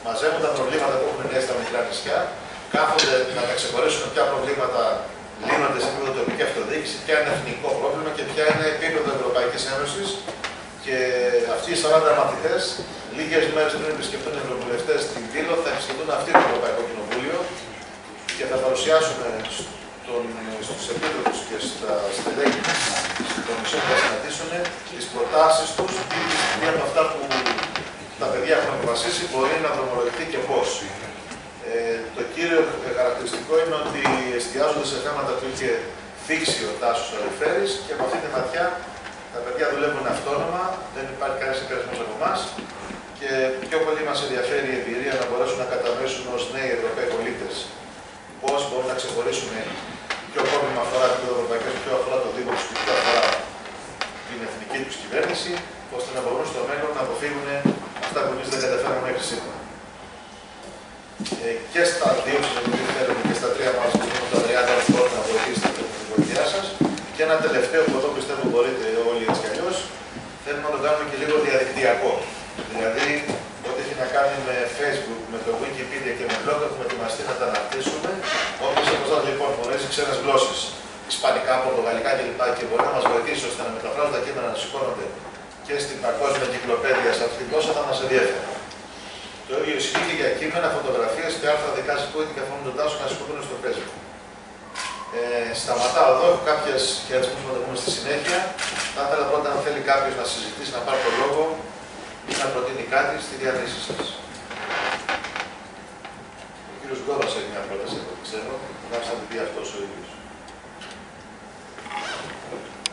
Speaker 2: μαζεύουν τα προβλήματα που έχουν νέοι στα μικρά νησιά, κάθονται να τα ξεχωρίσουν ποια προβλήματα λύνονται σε επίπεδο τοπική αυτοδιοίκηση, ποια είναι εθνικό πρόβλημα και ποια είναι επίπεδο Ευρωπαϊκής Ένωσης. Και αυτοί οι 40 μαθητές, λίγες μέρες πριν επισκεφτούν οι ευρωβουλευτές στην Τήλο, θα επισκεφτούν αυτοί το Ευρωπαϊκό Κοινοβούλιο και θα παρουσιάσουν στους επίτροπους και στα στελέχη των νησιών που θα συναντήσουν τις προτάσεις τους, τι από αυτά που τα παιδιά έχουν αποφασίσει μπορεί να δρομολογηθεί και πώς. Το κύριο χαρακτηριστικό είναι ότι εστιάζονται σε θέματα που είχε θίξει ο Τάσος Αλιφέρης και από αυτή τη ματιά τα παιδιά δουλεύουν αυτόνομα, δεν υπάρχει κανένας επηρεασμός από εμάς και πιο πολύ μας ενδιαφέρει η εμπειρία να μπορέσουν να κατανοήσουν ως νέοι Ευρωπαίοι πολίτες πώς μπορούν να ξεχωρίσουν ποιο πρόβλημα αφορά την Ευρωπαϊκή, ποιο αφορά το Δήμο τους και ποιο αφορά την εθνική τους κυβέρνηση, ώστε να μπορούν στο μέλλον να αποφύγουν αυτά που εμείς δεν καταφέραμε μέχρι σήμερα. Και στα 2 συνεδρία θέλουμε και στα 3 μας που δίνουν τα 30 μπορείτε να βοηθήσετε με τη βοήθειά σας. Και ένα τελευταίο που εδώ πιστεύω μπορείτε όλοι έτσι κι αλλιώς, θέλουμε να το κάνουμε και λίγο διαδικτυακό. Δηλαδή, ό,τι έχει να κάνει με Facebook, με το Wikipedia και με blog, έχουμε ετοιμαστεί να τα αναρτήσουμε. Όποιος από εσάς λοιπόν γνωρίζει ξένες γλώσσες, ισπανικά, πορτογαλικά κλπ. Και μπορεί να μας βοηθήσει ώστε να μεταφράζουν τα κείμενα να σηκώνονται και στην παγκόσμια εγκυκλοπαίδεια σε αυτή τη γλώσσα, θα μας ενδιαφέρει. Το ίδιο ισχύει και για κείμενα, φωτογραφίες και άρθρα δικά σας που και αφορούν τον Τάσο να σηκωθούν στο Facebook. Σταματάω εδώ, έχω κάποιες χαιρετισμούς που θα τα πούμε στη συνέχεια. Θα ήθελα πρώτα αν θέλει κάποιος να συζητήσει, να πάρει το λόγο ή να προτείνει κάτι στη διανύση σας. Ο κύριος Γκόρας έχει μια πρόταση, από ό,τι ξέρω. Γράψα να την πει αυτός ο ίδιος.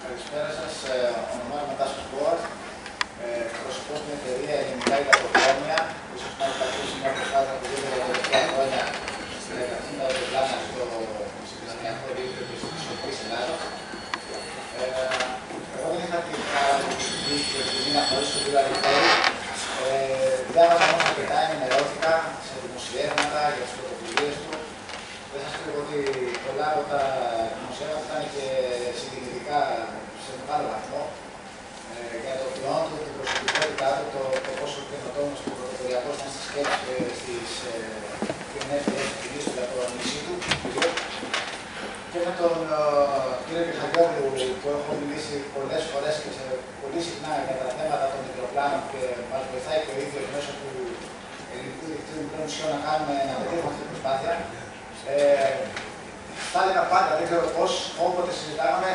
Speaker 6: Καλησπέρα σας. Ονομάζομαι Τάσος Γκόρας. Εκπροσωπώ την εταιρεία Ελληνικά Υδατοκρόμια, που ίσως να έχει ακούσει μια προσπάθεια που γίνεται τα τελευταία χρόνια στην εργασία του αεροπλάνα στο συγκεκριμένο δίκτυο της Ισοπής Ελλάδος. Εγώ δεν είχα την χαρά του τιμή να γνωρίσω τον κύριο Αλιφέρη. Διάβασα όμως αρκετά, ενημερώθηκα σε δημοσιεύματα για τις πρωτοβουλίες του. Δεν σας κρύβω ότι πολλά από τα δημοσιεύματα ήταν και συγκινητικά σε μεγάλο βαθμό. Για το ποιόν του, την προσωπικότητά του, το πόσο καινοτόμος και πρωτοποριακός ήταν στις σκέψεις και στις κοινές διευθυντήσεις του για το νησί του. Και με τον κύριο Κεχαγιώδου που έχω μιλήσει πολλές φορές και πολύ συχνά για τα θέματα των μικροπλάνων και μας βοηθάει και ο ίδιος μέσω του ελληνικού δικτύου μικρών νησιών να πετύχουμε αυτή την προσπάθεια. Θα έλεγα πάντα, δεν ξέρω πώς, όποτε συζητάγαμε,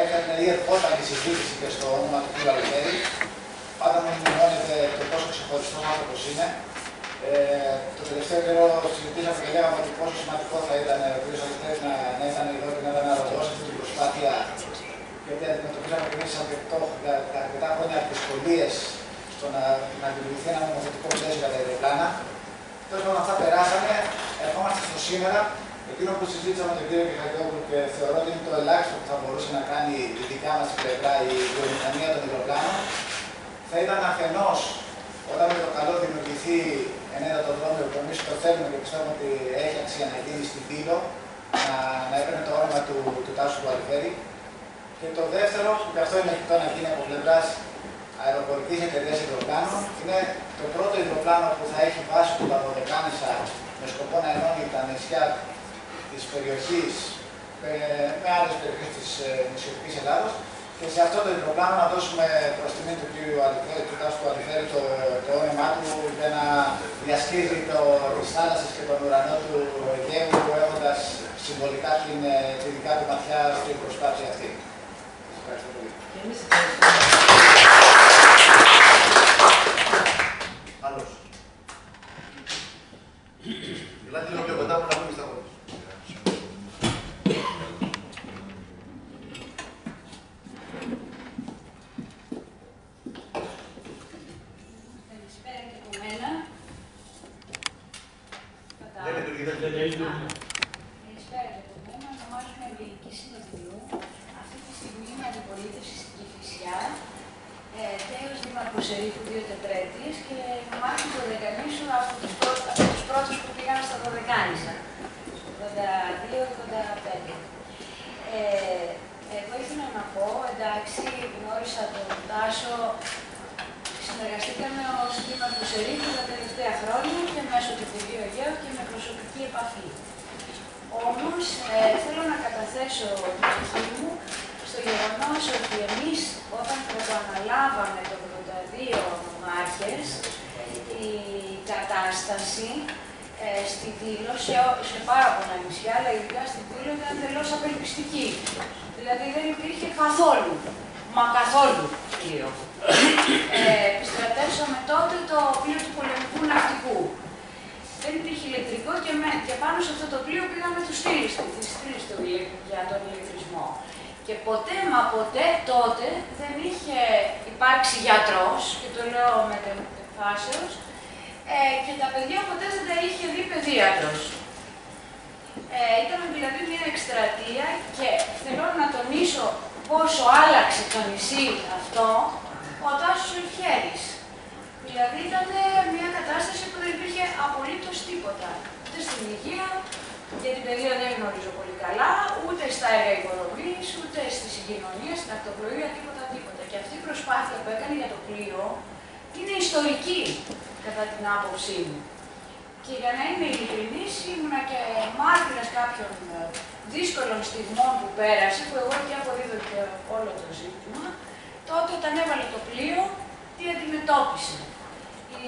Speaker 6: έφερνε ή ερχόταν η συζήτηση και στο όνομα του κ. Αλιφέρη. Πάντα μου μνημονεύεται το πόσο ξεχωριστός άνθρωπος είναι. Το τελευταίο καιρό συζητήσαμε και λέγαμε ότι πόσο σημαντικό θα ήταν ο κ. Αλιφέρης να ήταν εδώ και να ήταν αρρωγός αυτή την προσπάθεια. Γιατί αντιμετωπίζαμε και εμείς αρκετά χρόνια δυσκολίες στο να δημιουργηθεί ένα νομοθετικό πλαίσιο για τα αεροπλάνα. Τέλος πάντων, αυτά περάσανε. Ερχόμαστε στο σήμερα. Εκείνο που συζήτησα με τον κύριο Κεχαγιώδου και θεωρώ ότι είναι το ελάχιστο που θα μπορούσε να κάνει η δικιά μας πλευρά η βιομηχανία των αεροπλάνων, θα ήταν αφενός όταν με το καλό δημιουργηθεί ένα υδατοδρόμιο που εμείς το θέλουμε και πιστεύουμε ότι έχει αξία να γίνει στην Τήλο, να έπαιρνε το όνομα του Τάσου του Αλιφέρη. Και το δεύτερο, που και αυτό είναι εφικτό να γίνει από πλευράς αεροπορικής εταιρείας υδροπλάνων. Είναι το πρώτο υδροπλάνο που θα έχει βάση του τα Δωδεκάνησα με σκοπό να ενώνει τα νησιά της περιοχής με άλλες περιοχές της νησιωτικής Ελλάδος. Και σε αυτό το υδροπλάνο να δώσουμε προς τιμή του κ. Τάσου του Αλιφέρη το όνομά του για να διασχίζει τις θάλασσες και τον ουρανό του Αιγαίου, έχοντας συμβολικά τη δικά του ματιά στην προσπάθεια αυτή. Σας ευχαριστώ πολύ.
Speaker 2: Άλλος. Μιλάτε λίγο πιο κοντά μου να πούμε στα κόμματα.
Speaker 7: Καλησπέρα και από μένα.
Speaker 2: Δεν λειτουργεί, δεν
Speaker 7: Καλησπέρα και από μένα. Ονομάζομαι Ευγενική Συνοδηλού. Αυτή τη στιγμή είμαι αντιπολίτευση στην Κηφισιά. Τέος Δήμαρχος Ερήφου 2 τετρέτειες και μάχη του Δωδεκανήσου από τους πρώτους που πήγαν στα Δωδεκάνησα. 82-85. Εγώ ήθελα να πω, εντάξει, γνώρισα τον Τάσο, συνεργαστήκαμε ως Δήμαρχος Ερήφου τα τελευταία χρόνια και μέσω του Υπουργείου Αιγαίου και με προσωπική επαφή. Όμως, θέλω να καταθέσω την ψυχή μου στο γεγονός ότι εμείς όταν πρωτοαναλάβαμε το 82 μάχες, η κατάσταση στη Δήλο, σε πάρα πολλά νησιά, αλλά ειδικά στη Δήλο ήταν εντελώς απελπιστική. Δηλαδή δεν υπήρχε καθόλου, μα καθόλου πλοίο. Επιστρατεύσαμε τότε το πλοίο του πολεμικού ναυτικού. Δεν υπήρχε ηλεκτρικό και πάνω σε αυτό το πλοίο πήγαμε τους στήλους για τον ηλεκτρισμό. Και ποτέ μα ποτέ τότε δεν είχε υπάρξει γιατρός, και το λέω με την εμφάσεως, και τα παιδιά ποτέ δεν τα είχε δει παιδίατρος. Ήταν δηλαδή μια εκστρατεία και θέλω να τονίσω πόσο άλλαξε το νησί αυτό ο Τάσος ο Ευχέρης. Δηλαδή ήταν μια κατάσταση που δεν υπήρχε απολύτως τίποτα. Ούτε στην υγεία, για την παιδεία δεν γνωρίζω πολύ καλά, ούτε στα έργα υποδομής, ούτε στη συγκοινωνία, στην ακτοπλοεία, τίποτα. Και αυτή η προσπάθεια που έκανε για το πλοίο είναι ιστορική, κατά την άποψή μου. Και για να είμαι ειλικρινής, ήμουνα και μάρτυρας κάποιων δύσκολων στιγμών που πέρασε, που εγώ και αποδίδω και όλο το ζήτημα, τότε όταν έβαλε το πλοίο, τι αντιμετώπισε.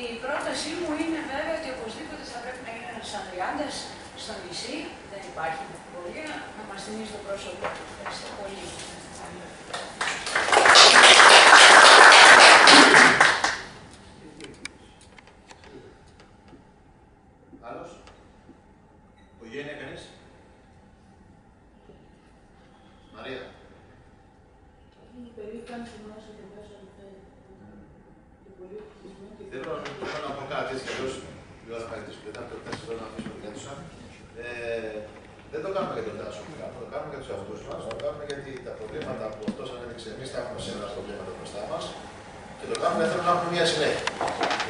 Speaker 7: Η πρότασή μου είναι βέβαια ότι οπωσδήποτε θα πρέπει να είναι ένας Ανδριάντας στο νησί, δεν υπάρχει αμφιβολία, να μας θυμίζει το πρόσωπο του. Ευχαριστώ πολύ.
Speaker 2: Άλλος. Οικογένεια κανείς. Μαρία.
Speaker 7: Είναι περίπτωση που μας οδηγάς αληθές.
Speaker 2: Θέλω να πω κάτι έτσι κι αλλιώς. Η ώρα πάει δύσκολη. Ήταν το 4 να αφήσω την κάτουσα. Δεν το κάνουμε για τον Τάσο. Το κάνουμε για τους εαυτούς μας. Το κάνουμε γιατί τα προβλήματα που αυτός ανέδειξε εμείς τα έχουμε σήμερα προβλήματα μπροστά μας. Και το κάνουμε γιατί θέλουμε να έχουμε μια συνέχεια.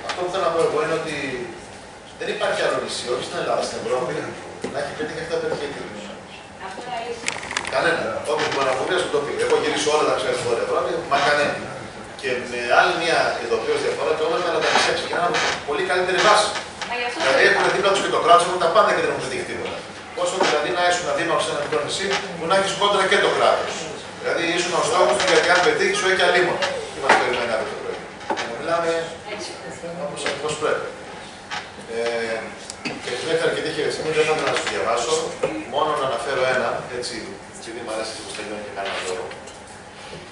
Speaker 2: Αυτό που θέλω να πω εγώ είναι ότι δεν υπάρχει άλλο νησί, όχι στην Ελλάδα, στην Ευρώπη, να έχει πετύχει αυτά τα πετυχία.
Speaker 7: Αυτό είναι αλήθεια.
Speaker 2: Κανένα. Όχι, μπορεί να αποβεί στο τοπίο. Έχω γυρίσει όλα τα ξέρει στην Ευρώπη, μα κανένα. Και με άλλη μια ειδοποιώς διαφορά, και όλα να τα μισέψει και να έχουν πολύ καλύτερη βάση. Δηλαδή έχουν δίπλα του και το κράτος, έχουν τα πάντα και δεν έχουν πετύχει τίποτα. Όσο δηλαδή να ήσουν δήμαρχος σε ένα μικρό νησί, που να έχει κόντρα και το κράτος. Δηλαδή ήσουν ο στόχος του, γιατί αν πετύχει, σου έχει αλίμονο. Τι μα περιμένει αύριο το πρωί. Μιλάμε όπως πρέπει. Και μέχρι και τύχη στιγμή δεν θα ήθελα να σου διαβάσω, μόνο να αναφέρω ένα, έτσι, επειδή μου αρέσει που τελειώνει και κανένα λόγο.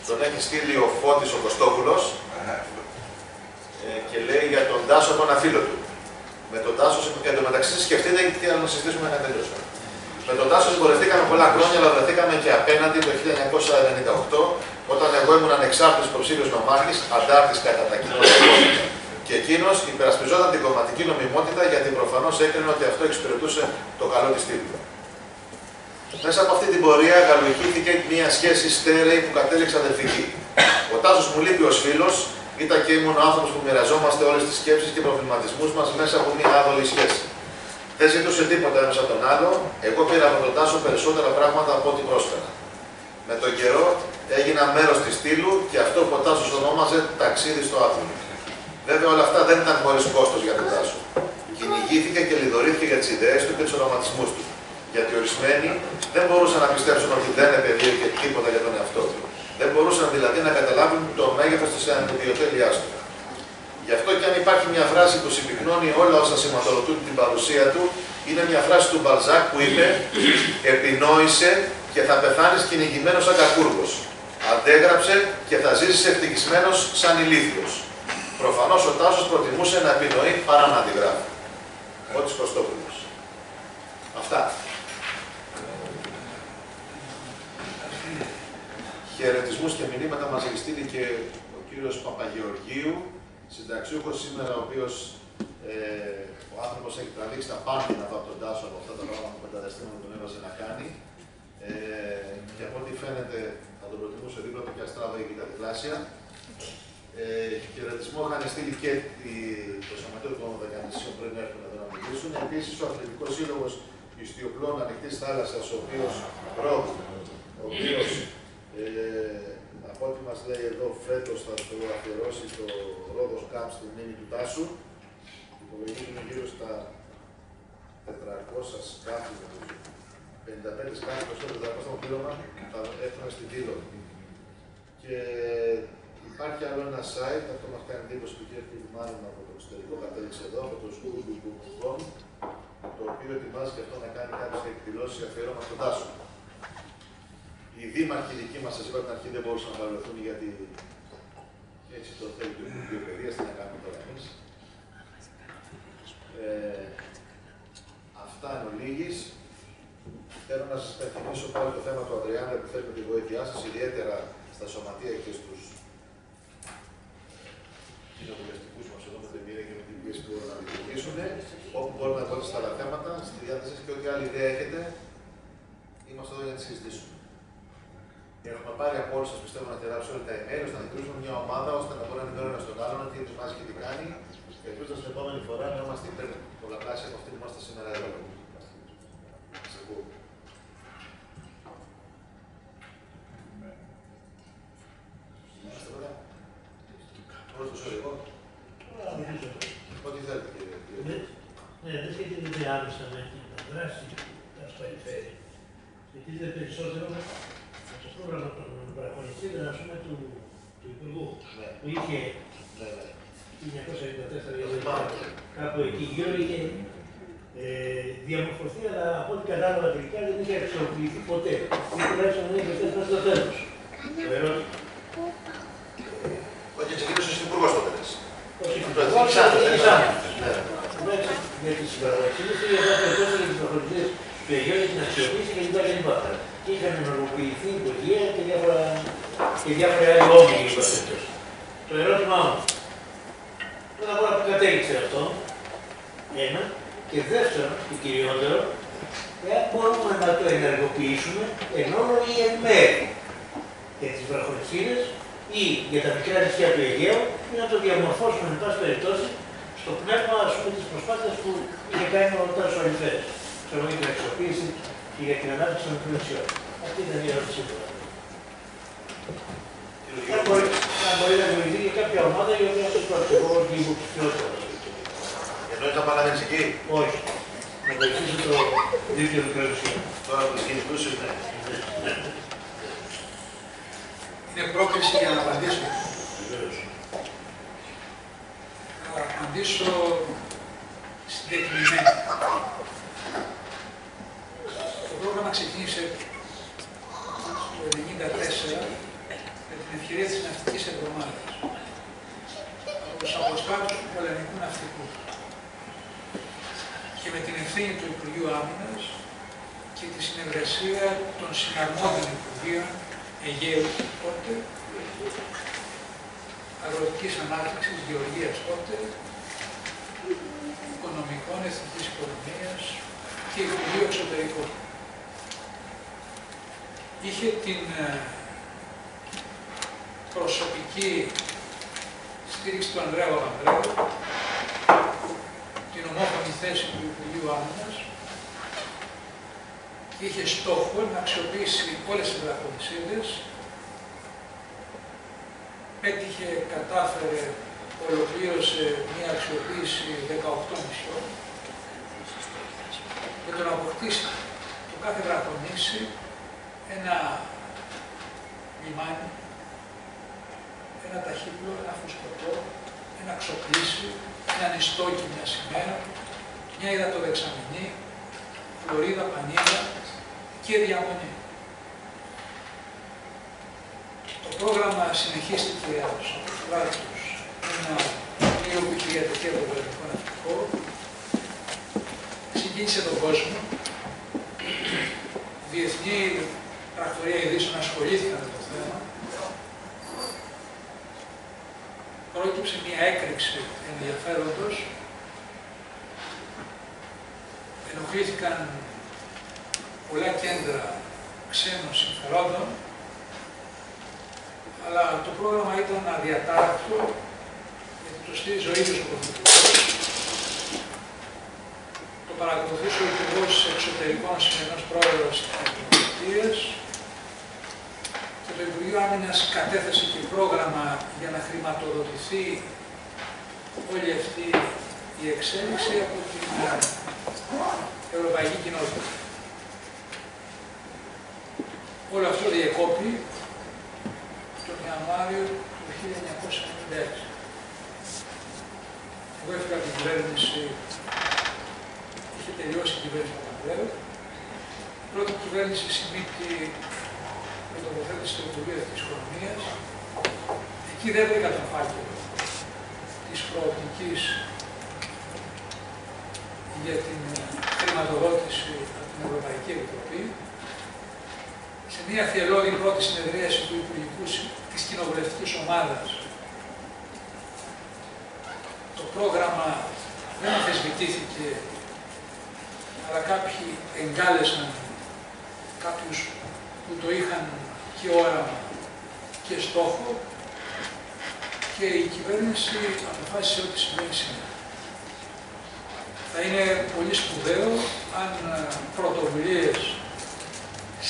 Speaker 2: Τον έχει στείλει ο Φώτης ο Κωστόπουλος και λέει για τον Τάσο από ένα φίλο του. Με τον Τάσο, και εντωμεταξύ σκεφτείτε τι άλλο να συζητήσουμε να τελειώσουμε. Με τον Τάσο συμπορευτήκαμε πολλά χρόνια, αλλά βρεθήκαμε και απέναντι το 1998, όταν εγώ ήμουν ανεξάρτητος υποψήφιος νομάρχης, αντάρτης κατά τα κοινότητα. Και εκείνος υπερασπιζόταν την κομματική νομιμότητα γιατί προφανώς έκρινε ότι αυτό εξυπηρετούσε το καλό της τύπου. Μέσα από αυτή την πορεία γαλουχήθηκε μια σχέση στέρεη που κατέληξε αδελφική. Ο Τάσος μου λείπει ως φίλος, ήταν και ήμουν ο άνθρωπος που μοιραζόμαστε όλες τις σκέψεις και προβληματισμούς μας μέσα από μια άδολη σχέση. Δεν ζητούσε τίποτα ένας από τον άλλο, εγώ πήρα από τον Τάσο περισσότερα πράγματα από ό,τι πρόσφερα. Με τον καιρό έγιναν μέρος της στήλου και αυτό που ο Τάσος ονόμαζε ταξίδι στο άθλο. Βέβαια όλα αυτά δεν ήταν χωρίς κόστος για τον Τάσο. Κυνηγήθηκε και λιδωρήθηκε για τις ιδέες του και τους οραματισμούς του. Γιατί ορισμένοι δεν μπορούσαν να πιστέψουν ότι δεν επενδύθηκε τίποτα για τον εαυτό του. Δεν μπορούσαν δηλαδή να καταλάβουν το μέγεθος της ανιδιοτέλειάς του. Γι' αυτό και αν υπάρχει μια φράση που συμπυκνώνει όλα όσα σηματοδοτούν την παρουσία του, είναι μια φράση του Μπαλζάκ που είπε «Επινόησε και θα πεθάνεις κυνηγημένος σαν κακούργος. Αντέγραψε και θα ζήσεις ευτυχισμένος σαν ηλίθιος». Προφανώς ο Τάσος προτιμούσε να επινοεί παρά να αντιγράφει. Ό,τι Κωστόπουλος. Αυτά. Χαιρετισμούς και μηνύματα μας έχει στείλει και ο κύριος Παπαγεωργίου, συνταξιούχος σήμερα, ο οποίος ο άνθρωπος έχει τραβήξει τα πάνθυνα από τον Τάσο από αυτά τα πράγματα που τα διαστήματα τον έβαζε να κάνει. Και από ό,τι φαίνεται θα τον προτιμούσε δίπλα του και αστράβα ή τα διπλάσια. Χαιρετισμό είχαν στείλει και το Σωματείο των Δεκανησίων πριν έρθουν εδώ να μιλήσουν. Επίσης ο Αθλητικός Σύλλογος Ιστιοπλών Ανοιχτής Θάλασσας, ο οποίος από ό,τι μας λέει εδώ φέτος θα το αφιερώσει το Ρόδος Κάμπ στη μνήμη του Τάσου. Υπολογίζει είναι γύρω στα 400 σκάφη, 55 σκάφη, στο 400 πλήρωμα θα έρθουν στην Δήλο. Και υπάρχει άλλο ένα site, αυτό μας κάνει εντύπωση που έχει μάλλον από το εξωτερικό κατέληξε εδώ, από το school.com, το οποίο ετοιμάζει και αυτό να κάνει κάποιες εκδηλώσεις αφιέρωμα στον Τάσο. Οι δήμαρχοι δικοί μας, σας είπα την αρχή, δεν μπορούσαν να παρελθούν γιατί έτσι το θέλει το Υπουργείο Παιδείας, τι να κάνουμε τώρα εμείς. Αυτά εν ολίγης. Θέλω να σας υπενθυμίσω πάλι το θέμα του Ανδριάννα που θέλουμε τη βοήθειά σας, ιδιαίτερα στα σωματεία και στους κοινοβουλευτικούς μας εδώ με την εμπειρία και με την πίεση που μπορούν να λειτουργήσουν. Όπου μπορούν να δώσουν στα άλλα θέματα, στη διάθεση και ό,τι άλλη ιδέα έχετε, είμαστε εδώ για να τη συζητήσουμε. Έχουμε πάρει από όλους σας, πιστεύω, να τεράσουμε όλα τα email, να δημιουργήσουμε μια ομάδα ώστε να μπορεί να ενημερώνει ένα στον άλλον τι ετοιμάζει και τι κάνει. Και ελπίζω την επόμενη φορά να είμαστε πολλαπλάσια από αυτή που είμαστε σήμερα εδώ. Σας ακούω. Είμαστε εδώ. Όλος το σωρικό. Ό,τι θέλετε, κύριε.
Speaker 3: Ναι, δεν σχετίζεται άμεσα με την δράση που θα περιφέρει. Σχετίζεται περισσότερο με το πρόγραμμα των παραγωνιστών, ας πούμε, του Υπουργού, που είχε 1994 κάπου εκεί γύρω, είχε διαμορφωθεί, αλλά από ό,τι κατάλαβα τελικά δεν είχε αξιοποιηθεί ποτέ. Ή τουλάχιστον δεν είχε φτάσει στο τέλος. Το ερώτημα.
Speaker 2: Όχι, ξεκίνησε ο Υπουργός τότε.
Speaker 3: Όχι, για τις παραγωγές ή για τις προχωρητές του Αιγαίου για την αξιοποίηση κλπ. Είχαν ενεργοποιηθεί υπουργεία και διάφορα άλλοι όμιλοι. Το ερώτημά μου, πρώτα απ' όλα που κατέληξε αυτό, ένα, και δεύτερον, το κυριότερο, εάν μπορούμε να το ενεργοποιήσουμε εν όλο ή εν μέρη για τις βραχονισίδες ή για τα μικρά νησιά του Αιγαίου ή να το διαμορφώσουμε, εν πάση περιπτώσει, στο πνεύμα της προσπάθειας που είχε κάνει ο Τάσος Αλυφέρης. Ξέρω για την αξιοποίηση και για την ανάπτυξη των υπηρεσιών. Αυτή ήταν η ερώτησή του. Αν μπορεί να δημιουργηθεί και κάποια ομάδα η οποία θα το εγώ και υποψηφιότητα.
Speaker 2: Εννοείς να παραμένεις εκεί.
Speaker 3: Όχι. Να βοηθήσει το δίκτυο του υπηρεσιών.
Speaker 2: Τώρα που τις κινητούσεις, ναι.
Speaker 1: Είναι πρόκληση για να απαντήσω. Θα απαντήσω συγκεκριμένα. Το πρόγραμμα ξεκίνησε το 1994 με την ευκαιρία της Ναυτικής Εβδομάδας από τους αποστάτους του πολεμικού ναυτικού και με την ευθύνη του Υπουργείου Άμυνας και τη συνεργασία των συναρμόδιων Υπουργείων Αιγαίου τότε, αγροτικής ανάπτυξης, γεωργίας τότε, οικονομικών, εθνικής οικονομίας και Υπουργείου Εξωτερικών. Είχε την προσωπική στήριξη του Ανδρέα Παπανδρέου, την ομόφωνη θέση του Υπουργείου Άμυνας και είχε στόχο να αξιοποιήσει όλες τις βραχονισίδες πέτυχε, κατάφερε, ολοκλήρωσε μια αξιοποίηση 18 νησιών για το να αποκτήσει το κάθε βραχονήσι ένα λιμάνι, ένα ταχύπλο, ένα φουσκωτό, ένα ξοπλήσι, ένα νηστόκι, μια σημαία, μια υδατοδεξαμενή, χλωρίδα, πανίδα και διαμονή. Το πρόγραμμα συνεχίστηκε από τους κράτους, ένα πλοίο που είχε διατεθεί από το Βελγικό Ναυτικό, συγκίνησε τον κόσμο, διεθνή πρακτορία ειδήσεων ασχολήθηκαν με το θέμα, πρόκειψε μια έκρηξη ενδιαφέροντος, ενοχλήθηκαν πολλά κέντρα ξένων συμφερόντων, αλλά το πρόγραμμα ήταν αδιατάρακτο γιατί το στήριζε ο ίδιος ο Πρωθυπουργός. Το παρακολουθούσε ο Υπουργός Εξωτερικών σημερινός πρόεδρος της Δημοκρατίας και το Υπουργείο Άμυνας κατέθεσε και πρόγραμμα για να χρηματοδοτηθεί όλη αυτή η εξέλιξη από την Ευρωπαϊκή Κοινότητα. Όλο αυτό διεκόπη τον Ιανουάριο του 1996. Εγώ έφυγα από την κυβέρνηση, είχε τελειώσει η κυβέρνηση Παπανδρέου. Η πρώτη κυβέρνηση συμμετεί με τοποθέτηση στο Υπουργείο της Οικονομίας. Εκεί δεν βρήκα τον φάκελο της προοπτικής για την χρηματοδότηση από την Ευρωπαϊκή Επιτροπή. Σε μια θελώδη πρώτη συνεδρίαση του Υπουργικού της Κοινοβουλευτικής Ομάδας, το πρόγραμμα δεν αμφισβητήθηκε, αλλά κάποιοι εγκάλεσαν κάποιους που το είχαν και όραμα και στόχο και η κυβέρνηση αποφάσισε ότι συμβαίνει σήμερα. Θα είναι πολύ σπουδαίο αν πρωτοβουλίες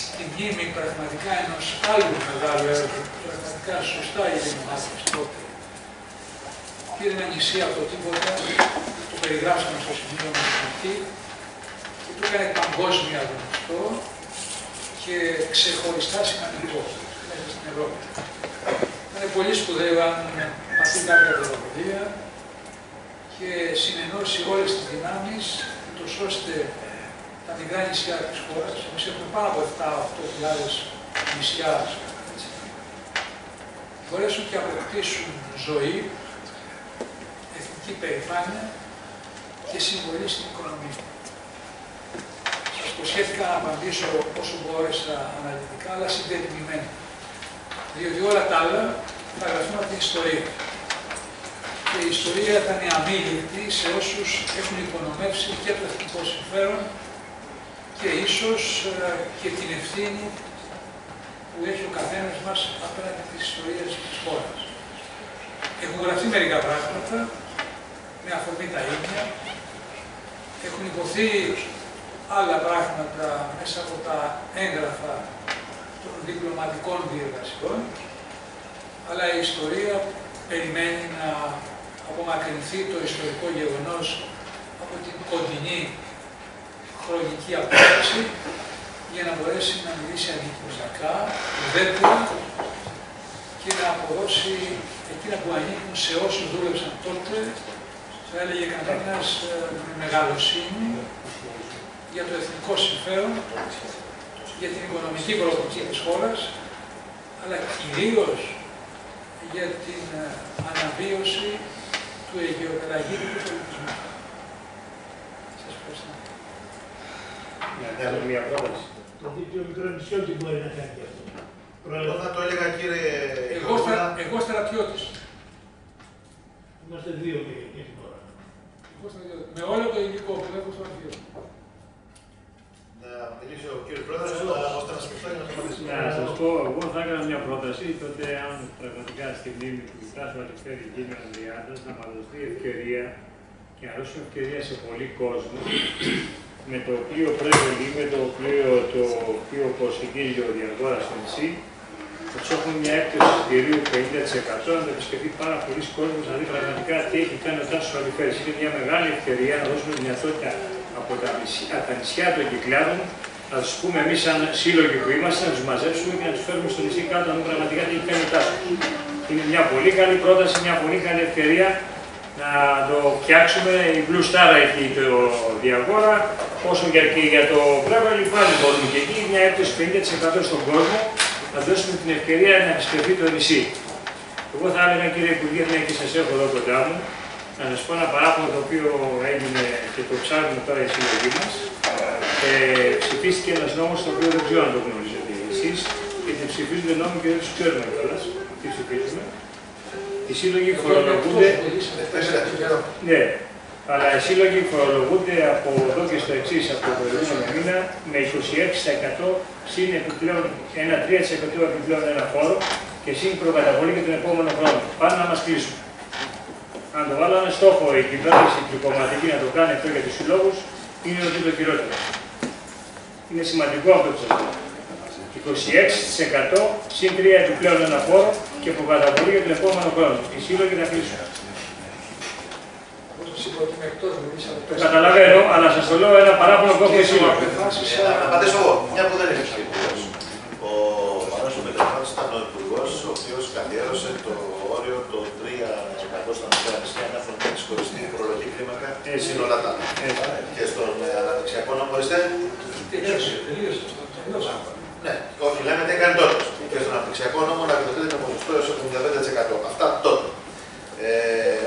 Speaker 1: στη μνήμη πραγματικά ενός άλλου μεγάλου έργου, πραγματικά σωστά η δημοκρατία τότε. Πήρε ένα νησί από το τίποτα, το περιγράψαμε στο σημείο μας εκεί και το έκανε παγκόσμια γνωστό και ξεχωριστά σημαντικό μέσα στην Ευρώπη. Θα είναι πολύ σπουδαίο αν αυτή κάποια πρωτοβουλία και συνενώσει όλες τις δυνάμεις, ούτως ώστε τα μικρά νησιά της χώρας, εμείς έχουμε πάνω από 7-8.000 νησιά, μπορέσουν και αποκτήσουν ζωή, εθνική περηφάνεια και συμβολή στην οικονομία. Σας υποσχέθηκα να απαντήσω όσο μπόρεσα αναλυτικά, αλλά συντετιμημένα. Διότι όλα τα άλλα θα γραφούν από την ιστορία. Και η ιστορία θα είναι αμήλικτη σε όσους έχουν υπονομεύσει και το εθνικό συμφέρον και ίσως και την ευθύνη που έχει ο καθένας μας απέναντι της ιστορίας της χώρας. Έχουν γραφτεί μερικά πράγματα με αφορμή τα ίδια. Έχουν υποθεί άλλα πράγματα μέσα από τα έγγραφα των διπλωματικών διεργασιών, αλλά η ιστορία περιμένει να απομακρυνθεί το ιστορικό γεγονός από την κοντινή χρονική απόφαση για να μπορέσει να μιλήσει αντικειμενικά, ουδέτερα και να αποδώσει εκείνα που ανήκουν σε όσους δούλεψαν τότε, θα έλεγε κανένας με μεγαλοσύνη, για το εθνικό συμφέρον, για την οικονομική προοπτική της χώρας, αλλά κυρίως για την αναβίωση του αιγαιοπελαγίτικου πολιτισμού. Σας ευχαριστώ.
Speaker 5: Έχω μια πρόταση.
Speaker 8: Το δίκτυο μικρών νησιών τι μπορεί να κάνει αυτό.
Speaker 2: Εγώ θα το έλεγα, κύριε
Speaker 1: Εγώ στρατιώτης.
Speaker 8: Είμαστε δύο για την ώρα.
Speaker 1: Με όλο το υλικό που έχω στο αρχείο.
Speaker 2: Να μιλήσει ο κύριος Πρόεδρος, ώστε να σκεφτώ για να σταματήσει.
Speaker 5: Να σας πω, εγώ θα έκανα μια πρόταση, τότε αν πραγματικά στη μνήμη του Τάσου Αλεξιάδη γίνει ο Ανδριάδας, να μας δοθεί ευκαιρία και να δώσουμε ευκαιρία σε πολύ κόσμο με το οποίο πρέπει, με το οποίο προσεγγίζει ο Διαγόρας MC, ότι έχουμε μια έκπτωση εισιτηρίου 50%, να το επισκεφτεί πάρα πολλοί κόσμος, να δει πραγματικά τι έχει κάνει ο Τάσος Αλιφέρης. Είναι μια μεγάλη ευκαιρία να δώσουμε δυνατότητα από τα νησιά των Κυκλάδων, να τους πούμε εμείς, σαν σύλλογοι που είμαστε, να τους μαζέψουμε και να τους φέρουμε στο νησί κάτω, να δούμε πραγματικά τι έχει κάνει ο Τάσος. Είναι μια πολύ καλή πρόταση, μια πολύ καλή ευκαιρία να το φτιάξουμε. Η Blue Star έχει το Διαγόρα, όσο και για το Beverly πάλι μπορούμε και εκεί, μια έκπτωση 50% στον κόσμο, να δώσουμε την ευκαιρία να επισκεφτεί το νησί. Εγώ θα έλεγα, κύριε Υπουργέ, μια και σας έχω εδώ κοντά μου, να σας πω ένα παράπονο το οποίο έγινε και το ψάχνουμε τώρα η συλλογή μας. Ψηφίστηκε ένας νόμος, το οποίο δεν ξέρω αν το γνωρίζετε εσείς, γιατί ψηφίζονται νόμοι και δεν τους ξέρουμε κιόλας τι ψηφίζουμε. Οι σύλλογοι φορολογούνται. Ναι, αλλά οι σύλλογοι φορολογούνται από εδώ και στο εξής, από το προηγούμενο μήνα, με 26% συν επιπλέον ένα 3% επιπλέον ένα φόρο και συν προκαταβολή για τον επόμενο χρόνο. Πάνε να μας κλείσουν. Αν το βάλαμε στόχο η κυβέρνηση κομματική να το κάνει αυτό για τους συλλόγους, είναι ότι το χειρότερο. Είναι σημαντικό αυτό που σας λέω. 26% συν 3 επιπλέον ένα φόρο και προκαταβολή για τον επόμενο χρόνο. Οι σύλλογοι θα κλείσουν. Καταλαβαίνω, αλλά σας το λέω ένα παράπονο που έχω εσύ.
Speaker 2: Να απαντήσω εγώ, μια που δεν είναι υπουργός. Ο Μανώλης Μετροπάνης ήταν ο υπουργός, ο οποίος καθιέρωσε το όριο το 3% στα μικρά νησιά, μια φωνή χωριστή φορολογική κλίμακα σύνολα τα. Και στον αναπτυξιακό νόμο, ορίστε. Ναι, όχι, λέμε τι έκανε τότε. Και στον αναπτυξιακό νόμο να εκδοθείτε το ποσοστό έως 75%. Αυτά τότε.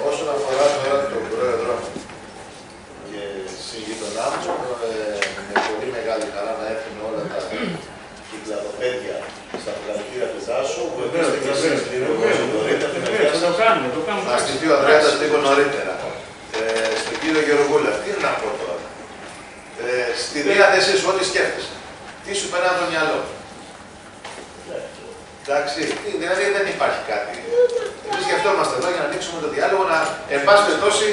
Speaker 2: Όσον αφορά τώρα τον πρόεδρο και συγγείτονά μου, με πολύ μεγάλη χαρά να έρθουν όλα τα κυκλαδοπαίδια στα μεγαλύτερα του Τάσου, που επίσης και εσείς λίγο νωρίτερα. Θα στηθεί ο Ανδρέας λίγο νωρίτερα. Στον κύριο Γεωργούλα, τι να πω τώρα. Στη διάθεσή σου ό,τι σκέφτεσαι. Τι σου περνάει από το μυαλό. Εντάξει, δηλαδή δεν υπάρχει κάτι. Εμείς σκεφτόμαστε εδώ για να ανοίξουμε το διάλογο, να εν πάση περιπτώσει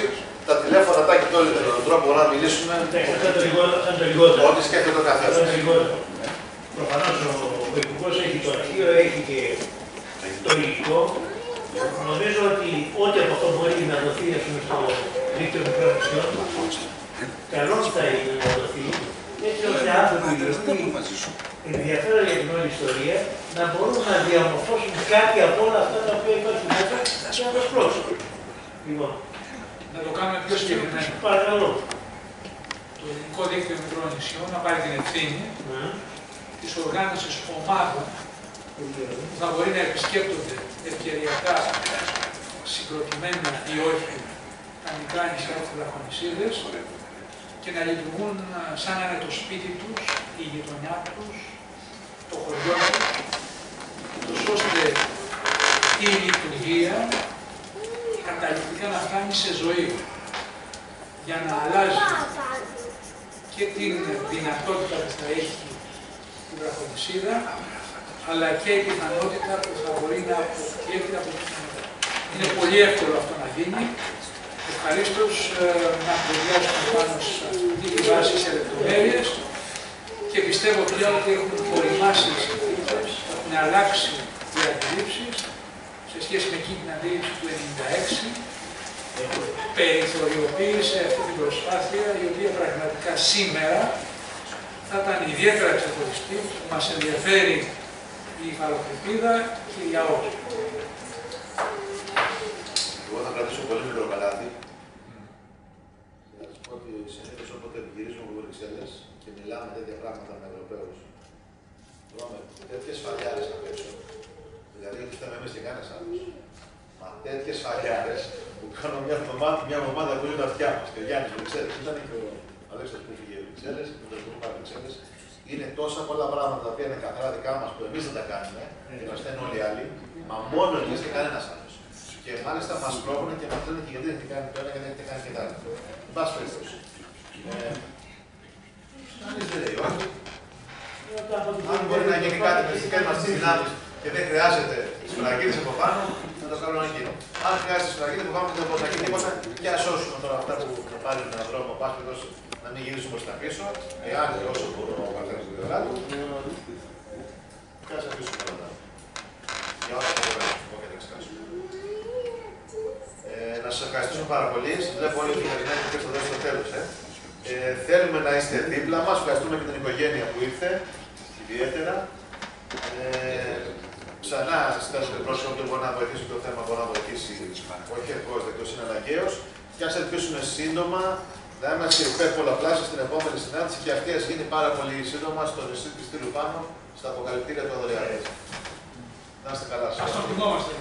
Speaker 2: τα τηλέφωνα τα και όλοι τον τρόπο να μιλήσουμε. Ό,τι σκέφτεται ο καθένας.
Speaker 8: Προφανώς ο Υπουργός έχει το αρχείο, έχει και το υλικό. Νομίζω ότι ό,τι από αυτό μπορεί να δοθεί στο δίκτυο μικρών νησιών, καλό θα είναι να δοθεί, έτσι ώστε άνθρωποι οι οποίοι ενδιαφέρονται για την όλη ιστορία να μπορούν να διαμορφώσουν κάτι από όλα αυτά τα οποία υπάρχουν μέσα και να το σπρώξουν. Λοιπόν,
Speaker 1: να το κάνουμε πιο συγκεκριμένο.
Speaker 8: Παρακαλώ.
Speaker 1: Το Ελληνικό Δίκτυο Μικρών Νησιών να πάρει την ευθύνη της οργάνωσης ομάδων που θα μπορεί να επισκέπτονται ευκαιριακά συγκροτημένα ή όχι τα μικρά νησιά της Λαχονησίδες και να λειτουργούν σαν να είναι το σπίτι τους, η γειτονιά τους, το χωριό τους, ώστε η λειτουργία καταληκτικά να φτάνει σε ζωή για να αλλάζει και την δυνατότητα που θα έχει η Βραχονησίδα, αλλά και η πιθανότητα που θα μπορεί να αποκτήσει από την κοινότητα. Είναι πολύ εύκολο αυτό να γίνει. Ευχαρίστως να προδιάσουμε πάνω σε αυτή τη βάση σε λεπτομέρειες και πιστεύω πια ότι έχουν οριμάσει οι συνθήκες, έχουν αλλάξει οι αντιλήψεις σε σχέση με εκείνη την αντίληψη του 1996. Περιθωριοποίησε αυτή την προσπάθεια, η οποία πραγματικά σήμερα θα ήταν ιδιαίτερα ξεχωριστή, που μας ενδιαφέρει η υφαλοκρηπίδα και η ΑΟΚ.
Speaker 2: Εγώ θα κρατήσω πολύ μικρό καλάθι. Θα σας πω ότι συνήθως όποτε γυρίζουμε από Βρυξέλλες και μιλάμε τέτοια πράγματα με Ευρωπαίους, τρώμε τέτοιες φαλιάρες απ' έξω. Δηλαδή, δεν φταίμε εμείς και κανένας άλλος. Μα τέτοιες φαλιάρες που κάνουν μια εβδομάδα που είναι τα αυτιά μας. Και ο Γιάννης Βρυξέλλες, ήταν και ο Αλέξανδρος που φύγε Βρυξέλλες, και ο που πάει Βρυξέλλες. Είναι τόσα πολλά πράγματα τα οποία είναι καθαρά δικά μας που εμείς δεν τα κάνουμε και μας φταίνουν όλοι οι άλλοι, μα μόνο εμείς και κανένας άλλος. Και μάλιστα μας πρόβουνε και μας λένε και γιατί δεν έχετε κάνει το ένα και δεν έχετε κάνει και το άλλο. Εν πάση περιπτώσει. Κανείς δεν λέει όχι. Αν μπορεί να γίνει κάτι με τις δικές μας τις δυνάμεις και δεν χρειάζεται σφραγίδες από πάνω, να το κάνουμε εκείνο. Αν χρειάζεται σφραγίδες από πάνω, δεν μπορεί να γίνει τίποτα και ας σώσουμε τώρα αυτά που θα πάρουν έναν δρόμο, πάση περιπτώσει, να μην γυρίσουμε προς τα πίσω, εάν και όσο μπορούμε να παρθένουμε την πλευρά του. Και ας αφήσουμε όλα αυτά. Περιμένουμε να είστε δίπλα μας. Ευχαριστούμε και την οικογένεια που ήρθε, ιδιαίτερα. Ξανά στέλνουμε πρόσωπο που μπορεί να βοηθήσει το θέμα, μπορεί να βοηθήσει όχι ευπρόσδεκτος, είναι αναγκαίος. Και ας ελπίσουμε σύντομα να είμαστε υπέρ πολλαπλάσια στην επόμενη συνάντηση και αυτή ας γίνει πάρα πολύ σύντομα στο νησί της Στήλου Πάνου, στα αποκαλυπτήρια του Αδωριάδη. Να είστε καλά σας.
Speaker 1: Ας το θυμόμαστε.